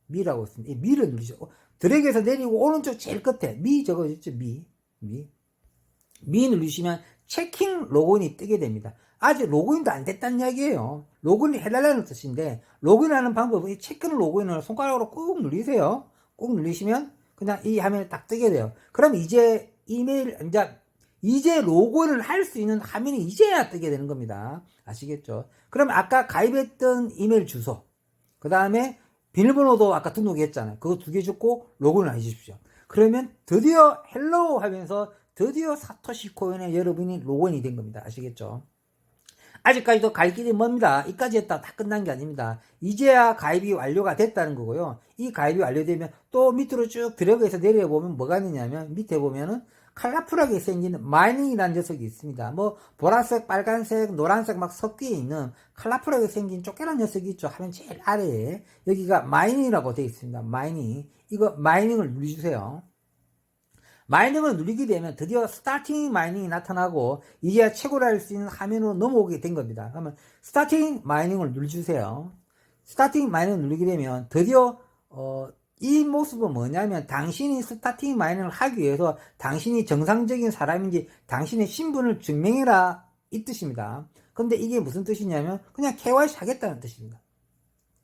S2: 미라고 있습니다. 이 미를 누르시고 드래그해서 내리고 오른쪽 제일 끝에 미 적어 있죠. 미 누르시면 체킹 로그인이 뜨게 됩니다. 아직 로그인도 안 됐다는 이야기예요. 로그인 해달라는 뜻인데 로그인하는 방법은 체크 로그인을 손가락으로 꾹 누르세요. 꾹 누르시면 그냥 이 화면이 딱 뜨게 돼요. 그럼 이제 이제 로그인을 할 수 있는 화면이 이제야 뜨게 되는 겁니다. 아시겠죠? 그럼 아까 가입했던 이메일 주소, 그 다음에 비밀번호도 아까 등록했잖아요. 그거 두 개 줬고 로그인을 해주십시오. 그러면 드디어 헬로우 하면서 드디어 사토시 코인에 여러분이 로그인이 된 겁니다. 아시겠죠? 아직까지도 갈 길이 멉니다. 이까지 했다 다 끝난 게 아닙니다. 이제야 가입이 완료가 됐다는 거고요. 이 가입이 완료되면 또 밑으로 쭉 들어가서 내려보면 뭐가 있느냐면 밑에 보면은 컬러풀하게 생긴 마이닝이라는 녀석이 있습니다. 뭐 보라색, 빨간색, 노란색 막 섞여 있는 컬러풀하게 생긴 쪼개란 녀석이 있죠. 하면 제일 아래에 여기가 마이닝이라고 되어 있습니다. 마이닝. 이거 마이닝을 누르주세요. 마이닝을 누르게 되면 드디어 스타팅 마이닝이 나타나고 이제야 최고라 할 수 있는 화면으로 넘어오게 된 겁니다. 그러면 스타팅 마이닝을 눌러주세요. 스타팅 마이닝을 누르게 되면 드디어 이 모습은 뭐냐면 당신이 스타팅 마이닝을 하기 위해서 당신이 정상적인 사람인지 당신의 신분을 증명해라 이 뜻입니다. 근데 이게 무슨 뜻이냐면 그냥 KYC 하겠다는 뜻입니다.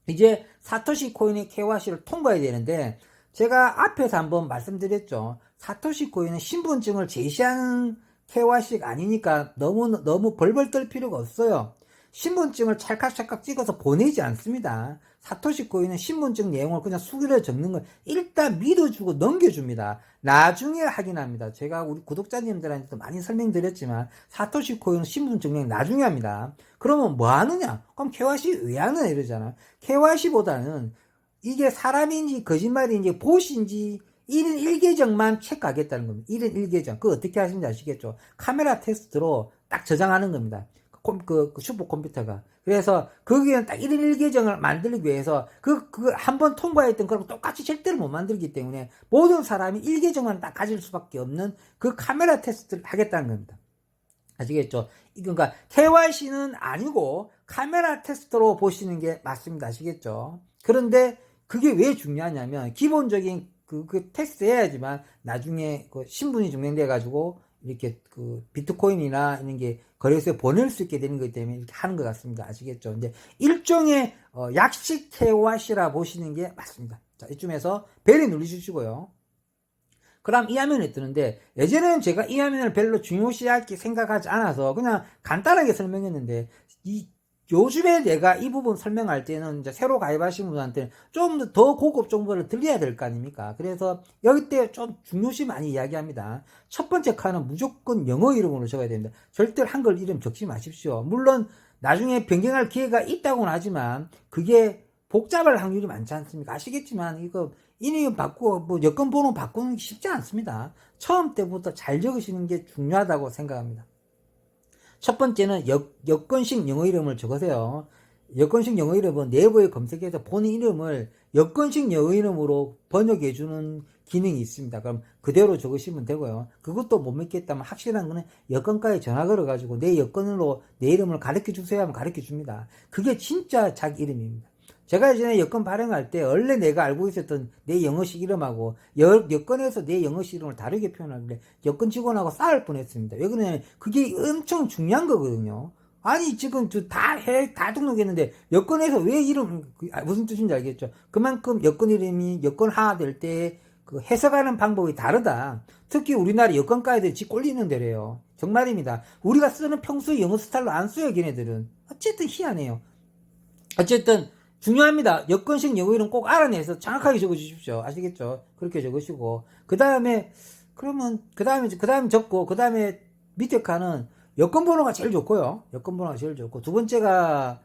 S2: 이제 사토시 코인의 KYC를 통과해야 되는데 제가 앞에서 한번 말씀드렸죠. 사토시 코인은 신분증을 제시하는 KYC가 아니니까 너무 벌벌 떨 필요가 없어요. 신분증을 찰칵찰칵 찍어서 보내지 않습니다. 사토시 코인은 신분증 내용을 그냥 수기로 적는 걸 일단 믿어주고 넘겨줍니다. 나중에 확인합니다. 제가 우리 구독자님들한테도 많이 설명드렸지만 사토시 코인은 신분증 내용 나중에 합니다. 그러면 뭐 하느냐? 그럼 KYC 왜 하느냐 이러잖아. KYC보다는 이게 사람인지 거짓말인지 보신지 1인 1계정만 체크하겠다는 겁니다. 1인 1계정. 그거 어떻게 하시는지 아시겠죠? 카메라 테스트로 딱 저장하는 겁니다. 그 슈퍼컴퓨터가. 그래서 거기에는 딱 1인 1계정을 만들기 위해서 한 번 통과했던 그런 똑같이 절대로 못 만들기 때문에 모든 사람이 1계정만 딱 가질 수밖에 없는 그 카메라 테스트를 하겠다는 겁니다. 아시겠죠? 그러니까 KYC는 아니고 카메라 테스트로 보시는 게 맞습니다. 아시겠죠? 그런데 그게 왜 중요하냐면 기본적인 그 테스트 해야지만 나중에 그 신분이 증명돼 가지고 이렇게 그 비트코인이나 이런 게 거래소에 보낼 수 있게 되는 거기 때문에 이렇게 하는 것 같습니다. 아시겠죠? 근데 일종의 약식 KYC라 보시는 게 맞습니다. 자, 이쯤에서 벨이 누르시고요. 그럼 이 화면이 뜨는데 예전에는 제가 이 화면을 별로 중요시하게 생각하지 않아서 그냥 간단하게 설명했는데 요즘에 내가 이 부분 설명할 때는 이제 새로 가입하신 분한테는 좀 더 고급 정보를 들려야 될 거 아닙니까? 그래서 여기 때 좀 중요시 많이 이야기합니다. 첫 번째 칸은 무조건 영어 이름으로 적어야 됩니다. 절대 한글 이름 적지 마십시오. 물론 나중에 변경할 기회가 있다고는 하지만 그게 복잡할 확률이 많지 않습니까? 아시겠지만 이거 이름 바꾸고 뭐 여권 번호 바꾸는 게 쉽지 않습니다. 처음 때부터 잘 적으시는 게 중요하다고 생각합니다. 첫 번째는 여권식 영어 이름을 적으세요. 여권식 영어 이름은 네이버에 검색해서 본인 이름을 여권식 영어 이름으로 번역해주는 기능이 있습니다. 그럼 그대로 적으시면 되고요. 그것도 못 믿겠다면 확실한 거는 여권과에 전화 걸어가지고 내 여권으로 내 이름을 가르쳐 주세요 하면 가르쳐 줍니다. 그게 진짜 자기 이름입니다. 제가 예전에 여권 발행할 때 원래 내가 알고 있었던 내 영어식 이름하고 여권에서 내 영어식 이름을 다르게 표현하길래 여권 직원하고 싸울 뻔했습니다. 왜 그러냐면 그게 엄청 중요한 거거든요. 아니 지금 다 등록했는데 여권에서 왜 이름 무슨 뜻인지 알겠죠? 그만큼 여권 이름이 여권화 될 때 그 해석하는 방법이 다르다. 특히 우리나라 여권가애들이 지 꼴리는 데래요. 정말입니다. 우리가 쓰는 평소의 영어 스타일로 안 써요 걔네들은. 어쨌든 희한해요. 어쨌든 중요합니다. 여권식 영어 이름 꼭 알아내서 정확하게 적어주십시오. 아시겠죠? 그렇게 적으시고 그 다음에 적고 그 다음에 밑에 칸은 여권 번호가 제일 좋고요. 여권 번호가 제일 좋고 두 번째가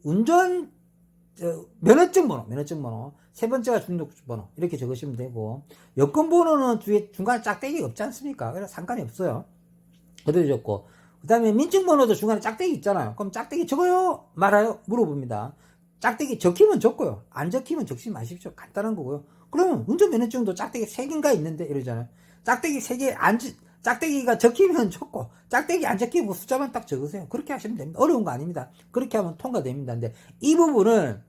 S2: 운전 면허증 번호 세 번째가 중독 번호 이렇게 적으시면 되고 여권 번호는 뒤에 중간에 짝대기가 없지 않습니까? 그래서 상관이 없어요. 그대로 적고 그 다음에 민증번호도 중간에 짝대기 있잖아요. 그럼 짝대기 적어요? 말아요? 물어봅니다. 짝대기 적히면 적고요. 안 적히면 적지 마십시오. 간단한 거고요. 그러면 운전면허증도 짝대기 3개인가 있는데 이러잖아요. 짝대기 3개 짝대기가 적히면 적고 짝대기 안 적히면 숫자만 딱 적으세요. 그렇게 하시면 됩니다. 어려운 거 아닙니다. 그렇게 하면 통과됩니다. 근데 이 부분은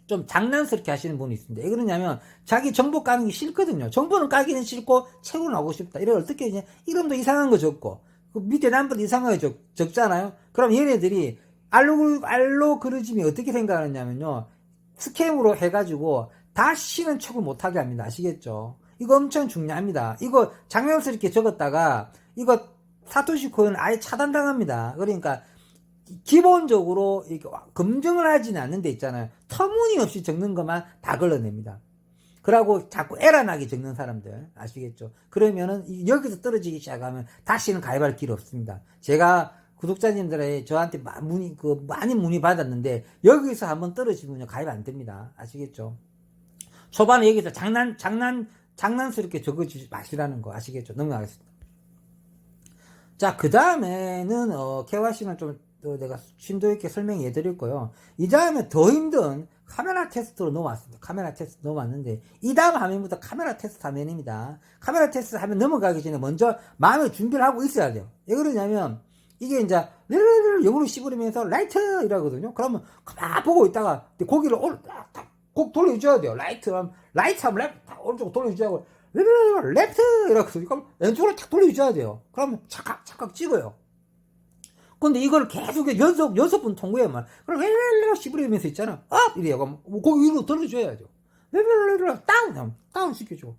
S2: 좀 장난스럽게 하시는 분이 있습니다. 왜 그러냐면 자기 정보 까는 게 싫거든요. 정보는 까기는 싫고 책으로 나오고 싶다. 이래 어떻게 하냐? 이름도 이상한 거 적고 그 밑에 남들 이상한 거 적잖아요. 그럼 얘네들이 알로그리즘이 어떻게 생각하느냐면요. 스캠으로 해가지고 다시는 척을 못하게 합니다. 아시겠죠? 이거 엄청 중요합니다. 이거 장난스럽게 적었다가 이거 사토시 코인은 아예 차단당합니다. 그러니까 기본적으로 이렇게 검증을 하지는 않는 데 있잖아요. 터무니없이 적는 것만 다 걸러냅니다. 그러고 자꾸 에러나게 적는 사람들 아시겠죠? 그러면은 여기서 떨어지기 시작하면 다시는 가입할 길 없습니다. 제가 구독자님들의 저한테 많이 문의 받았는데 여기서 한번 떨어지면 가입 안 됩니다. 아시겠죠? 초반에 여기서 장난스럽게 적어주지 마시라는 거 아시겠죠? 넘어가겠습니다. 자, 그 다음에는 KYC는 좀 내가 심도 있게 설명해 드릴 거요. 이 다음에 더 힘든 카메라 테스트로 넘어왔습니다. 카메라 테스트 넘어왔는데, 이 다음 화면부터 카메라 테스트 화면입니다. 카메라 테스트 화면 넘어가기 전에 먼저 마음의 준비를 하고 있어야 돼요. 왜 그러냐면, 이게 이제, 영어로 씹으면서 라이트! 이라거든요. 그러면, 가만 보고 있다가, 고기를 곡 돌려줘야 돼요. 라이트 하면 랩, 오른쪽 돌려줘야 하고, 랩트! 이라거든요. 그럼 왼쪽으로 탁 돌려줘야 돼요. 그러면 착각 찍어요. 근데 이걸 계속 여섯 번 통과해만. 그럼 씹으면서 있잖아. 이래요. 그럼 고기 위로 돌려줘야죠. 다운 시켜줘.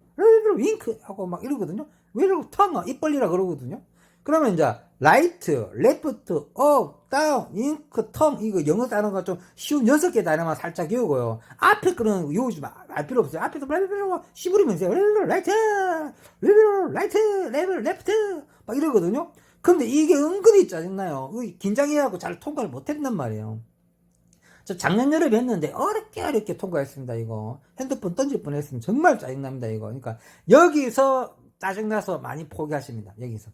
S2: 윙크 하고 막 이러거든요. 왜 이러고 입 벌리라 그러거든요. 그러면 이제 라이트, 레프트, 업, 다운, 윙크, 턴 이거 영어 단어가 좀 쉬운 6개 단어만 살짝 외우고요. 앞에 거는 외우지 알 필요 없어요. 앞에서 씹으면서 라이트, 레프트 막 이러거든요. 근데 이게 은근히 짜증나요. 긴장해갖고 잘 통과를 못했단 말이에요. 저 작년 여름에 했는데 어렵게 통과했습니다. 이거 핸드폰 던질 뻔했으면 정말 짜증납니다. 이거 그러니까 여기서 짜증나서 많이 포기하십니다. 여기서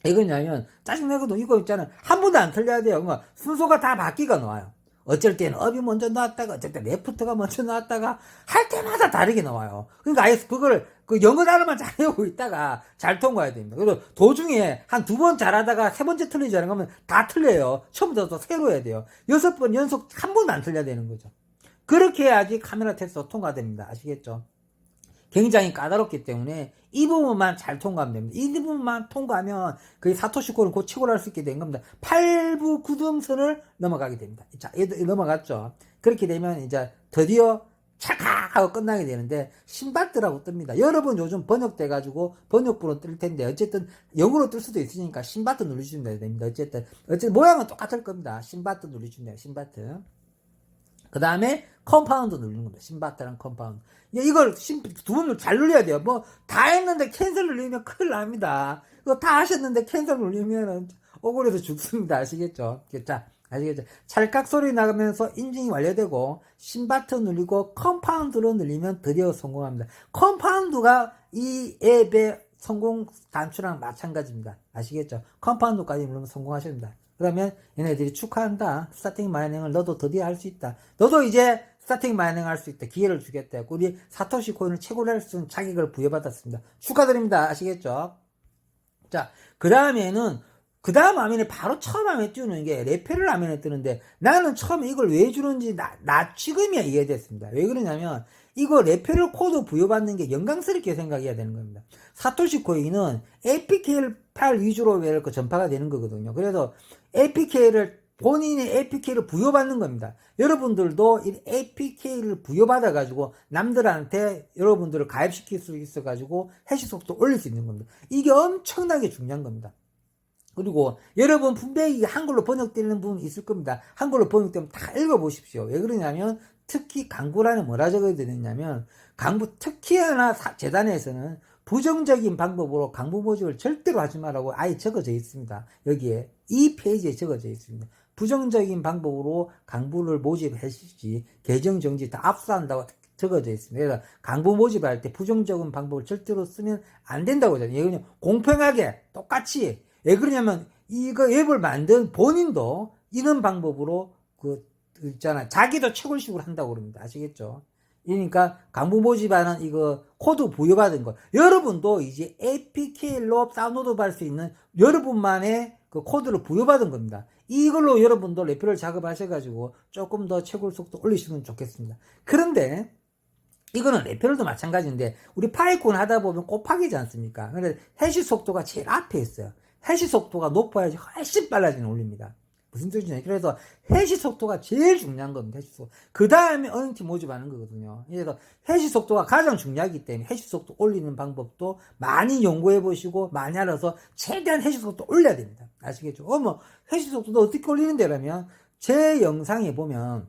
S2: 이거냐면 짜증나거든. 이거 있잖아요. 한 번도 안 틀려야 돼요. 그러니까 순서가 다 바뀌가 나와요. 어쩔 때는 업이 먼저 나왔다가 어쩔 때 레프트가 먼저 나왔다가 할 때마다 다르게 나와요. 그러니까 아예 그거를 영어 단어만 잘 외우고 있다가 잘 통과해야 됩니다. 그리고 도중에 한 2번 잘하다가 3번째 틀리지 않으면 다 틀려요. 처음부터 또 새로 해야 돼요. 6번 연속 한 번도 안 틀려야 되는 거죠. 그렇게 해야지 카메라 테스트 통과됩니다. 아시겠죠? 굉장히 까다롭기 때문에 이 부분만 잘 통과하면 됩니다. 이 부분만 통과하면 거의 사토시 코는 곧 최고를 할 수 있게 된 겁니다. 8부 9등선을 넘어가게 됩니다. 자, 넘어갔죠. 그렇게 되면 이제 드디어 착각 하고 끝나게 되는데 신밧드라고 뜹니다. 여러분 요즘 번역돼가지고 번역부로 뜰 텐데 어쨌든 영어로 뜰 수도 있으니까 신밧드 누르시면 됩니다. 어쨌든 모양은 똑같을 겁니다. 신밧드 누르시면 돼요. 신밧드. 그 다음에 컴파운드 누르는 겁니다. 신밧드랑 컴파운드. 이걸 두 번을 잘 눌려야 돼요. 뭐 다 했는데 캔슬 누르면 큰일 납니다. 이거 다 하셨는데 캔슬 누르면 억울해서 죽습니다. 아시겠죠? 자, 아시겠죠? 찰칵 소리 나가면서 인증이 완료되고 신바트 누르고 컴파운드로 누르면 드디어 성공합니다. 컴파운드가 이 앱의 성공 단추랑 마찬가지입니다. 아시겠죠? 컴파운드까지 누르면 성공하십니다. 그러면 얘네들이 축하한다. 스타팅 마이닝을 너도 드디어 할 수 있다. 너도 이제 스타팅 마이닝 할 수 있다. 기회를 주겠다. 우리 사토시 코인을 최고로 할 수 있는 자격을 부여받았습니다. 축하드립니다. 아시겠죠? 자, 그 다음에는 그 다음 화면에 바로 처음 화면에 띄우는 게 레페럴 화면에 뜨는데 나는 처음에 이걸 왜 주는지 나 지금이야 이해됐습니다. 왜 그러냐면 이거 레페럴 코드 부여받는 게 영광스럽게 생각해야 되는 겁니다. 사토시 코인은 APK를 파일 위주로 이렇게 전파가 되는 거거든요. 그래서 본인의 APK를 부여받는 겁니다. 여러분들도 이 APK를 부여받아가지고 남들한테 여러분들을 가입시킬 수 있어가지고 해시 속도 올릴 수 있는 겁니다. 이게 엄청나게 중요한 겁니다. 그리고 여러분 분명히 한글로 번역되는 부분이 있을 겁니다. 한글로 번역되면 다 읽어보십시오. 왜 그러냐면 특히 강구란에 뭐라 적어야 되느냐면 특히나 재단에서는 부정적인 방법으로 강부 모집을 절대로 하지 말라고 아예 적어져 있습니다. 여기에 이 페이지에 적어져 있습니다. 부정적인 방법으로 강부를 모집하시지 계정 정지 다 압수한다고 적어져 있습니다. 그래서 강부 모집할 때 부정적인 방법을 절대로 쓰면 안 된다고 하잖아요. 이거는 공평하게 똑같이. 왜 그러냐면 이거 앱을 만든 본인도 이런 방법으로 자기도 채굴식으로 한다고 그럽니다. 아시겠죠? 그러니까 강부 모집하는 이거 코드 부여받은 거 여러분도 이제 APK로 다운로드 받을 수 있는 여러분만의 그 코드를 부여받은 겁니다. 이걸로 여러분도 레페럴 작업하셔가지고 조금 더 채굴 속도 올리시면 좋겠습니다. 그런데 이거는 레페럴도 마찬가지인데 우리 파이콘 하다 보면 곱하기지 않습니까? 근데 해시 속도가 제일 앞에 있어요. 해시 속도가 높아야지 훨씬 빨라지는 올립니다. 무슨 뜻이냐? 그래서 해시 속도가 제일 중요한 겁니다. 해시 속도. 그 다음에 어닝티 모집하는 거거든요. 그래서 해시 속도가 가장 중요하기 때문에 해시 속도 올리는 방법도 많이 연구해 보시고 많이 알아서 최대한 해시 속도 올려야 됩니다. 아시겠죠? 뭐 해시 속도도 어떻게 올리는데라면 제 영상에 보면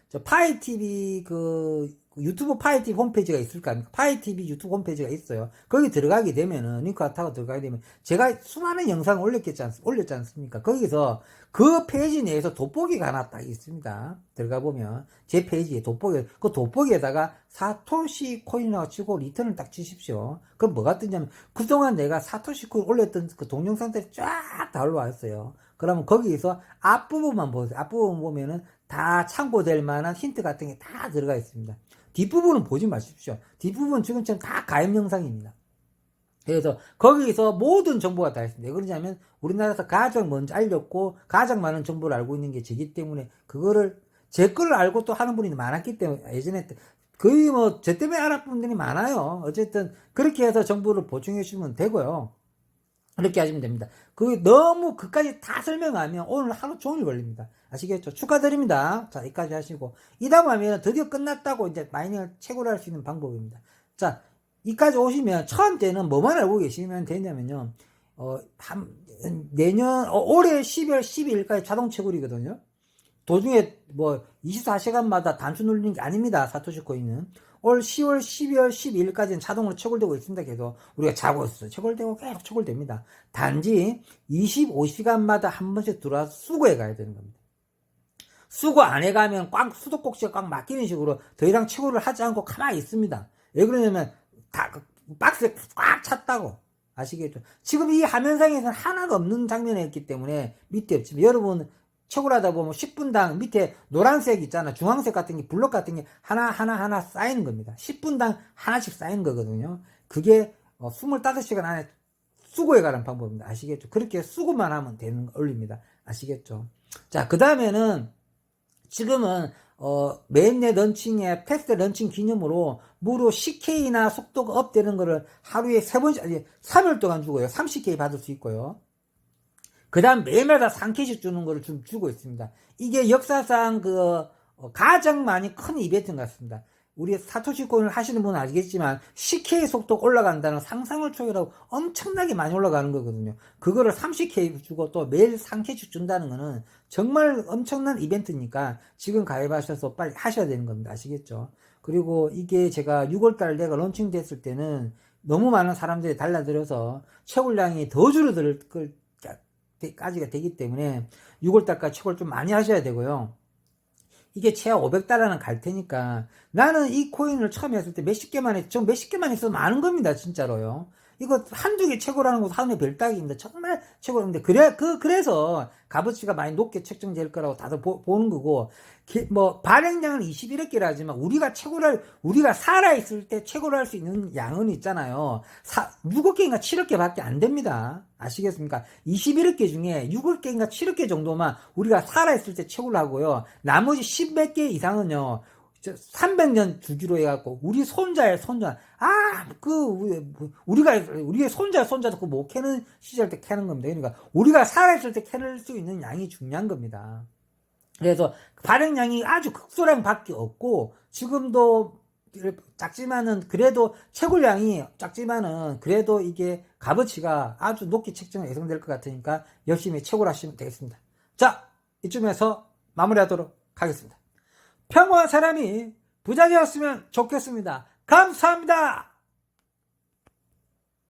S2: 저 파이TV 유튜브 파이TV 홈페이지가 있을 거 아닙니까? 파이TV 유튜브 홈페이지가 있어요. 거기 들어가게 되면은, 링크 타고 들어가게 되면, 제가 수많은 영상을 올렸지 않습니까? 거기서 그 페이지 내에서 돋보기가 하나 딱 있습니다. 들어가 보면, 제 페이지에 그 돋보기에다가 사토시 코인이라고 치고 리턴을 딱 치십시오. 그럼 뭐가 뜨냐면, 그동안 내가 사토시 코인 올렸던 그 동영상들이 쫙 다 올라와 있어요. 그러면 거기에서 앞부분만 보세요. 앞부분 보면은 다 참고될 만한 힌트 같은 게 다 들어가 있습니다. 뒷부분은 보지 마십시오. 뒷부분은 지금처럼 다 가입 영상입니다. 그래서 거기서 모든 정보가 다 있습니다. 왜 그러냐면 우리나라에서 가장 먼저 알렸고 가장 많은 정보를 알고 있는 게 제기 때문에 그거를 제 걸 알고 또 하는 분이 많았기 때문에 예전에 거의 뭐 저 때문에 알았던 분들이 많아요. 어쨌든 그렇게 해서 정보를 보충해 주시면 되고요. 그렇게 하시면 됩니다. 그 너무 그까지 다 설명하면 오늘 하루 종일 걸립니다. 아시겠죠? 축하드립니다. 자, 여기까지 하시고 이 다음 하면 드디어 끝났다고 이제 마이닝을 최고로 할 수 있는 방법입니다. 자, 이까지 오시면 처음 때는 뭐만 알고 계시면 되냐면요. 내년 올해 12월 12일까지 자동 채굴이거든요. 도중에 뭐 24시간마다 단수 눌리는 게 아닙니다. 사토시 코인은. 올 10월, 12월, 12일까지는 자동으로 채굴되고 있습니다. 계속 우리가 자고 있어요. 채굴되고 계속 채굴됩니다. 단지 25시간마다 한 번씩 들어와서 수거해 가야 되는 겁니다. 수거 안 해가면 꽉 수도꼭지가 꽉 막히는 식으로 더 이상 채굴을 하지 않고 가만히 있습니다. 왜 그러냐면 다 박스에 꽉 찼다고. 아시겠죠? 지금 이 화면상에서는 하나가 없는 장면이었기 때문에 밑에 없지만 여러분 채굴하다 보면 10분당 밑에 노란색 있잖아. 주황색 같은 게 블록 같은 게 하나 쌓이는 겁니다. 10분당 하나씩 쌓이는 거거든요. 그게 25시간 안에 수거해 가는 방법입니다. 아시겠죠? 그렇게 수거만 하면 되는 올립니다. 아시겠죠? 자, 그 다음에는 지금은 메인넷 런칭에 패스트 런칭 기념으로 무료 CK나 속도가 업되는 거를 하루에 3번씩 아니 3일 동안 주고요. 30K 받을 수 있고요. 그 다음 매일마다 3K씩 주는 거를 좀 주고 있습니다. 이게 역사상 가장 많이 큰 이벤트 같습니다. 우리 사토시 코인을 하시는 분은 아시겠지만 CK 속도가 올라간다는 상상을 초월하고 엄청나게 많이 올라가는 거거든요. 그거를 30K 주고 또 매일 3K씩 준다는 거는 정말 엄청난 이벤트니까 지금 가입하셔서 빨리 하셔야 되는 겁니다. 아시겠죠? 그리고 이게 제가 6월달 내가 런칭 됐을 때는 너무 많은 사람들이 달라들어서 채굴량이 더 줄어들 까지가 되기 때문에 6월달까지 채굴 좀 많이 하셔야 되고요. 이게 최하 500달러는 갈 테니까 나는 이 코인을 처음 했을 때 몇십 개만 있어도 많은 겁니다. 진짜로요. 이거 한두 개 채굴하는 것도 하루에 별따기입니다. 정말 채굴하는데 그래서 값어치가 많이 높게 책정될 거라고 다들 보는 거고 뭐 발행량은 21억 개라 하지만 우리가 살아있을 때 채굴할 수 있는 양은 있잖아요. 6억 개인가 7억 개밖에 안 됩니다. 아시겠습니까? 21억 개 중에 6억 개인가 7억 개 정도만 우리가 살아있을 때 채굴하고요. 나머지 10몇 개 이상은요. 300년 주기로 해갖고 우리 손자의 손자 우리의 손자도 그 못 캐는 시절 때 캐는 겁니다. 그러니까 우리가 살아있을 때 캐낼 수 있는 양이 중요한 겁니다. 그래서 발행량이 아주 극소량 밖에 없고 지금도 작지만은 그래도 채굴량이 작지만은 그래도 이게 값어치가 아주 높게 예상될 것 같으니까 열심히 채굴하시면 되겠습니다. 자, 이쯤에서 마무리하도록 하겠습니다. 평범한 사람이 부자 되었으면 좋겠습니다. 감사합니다.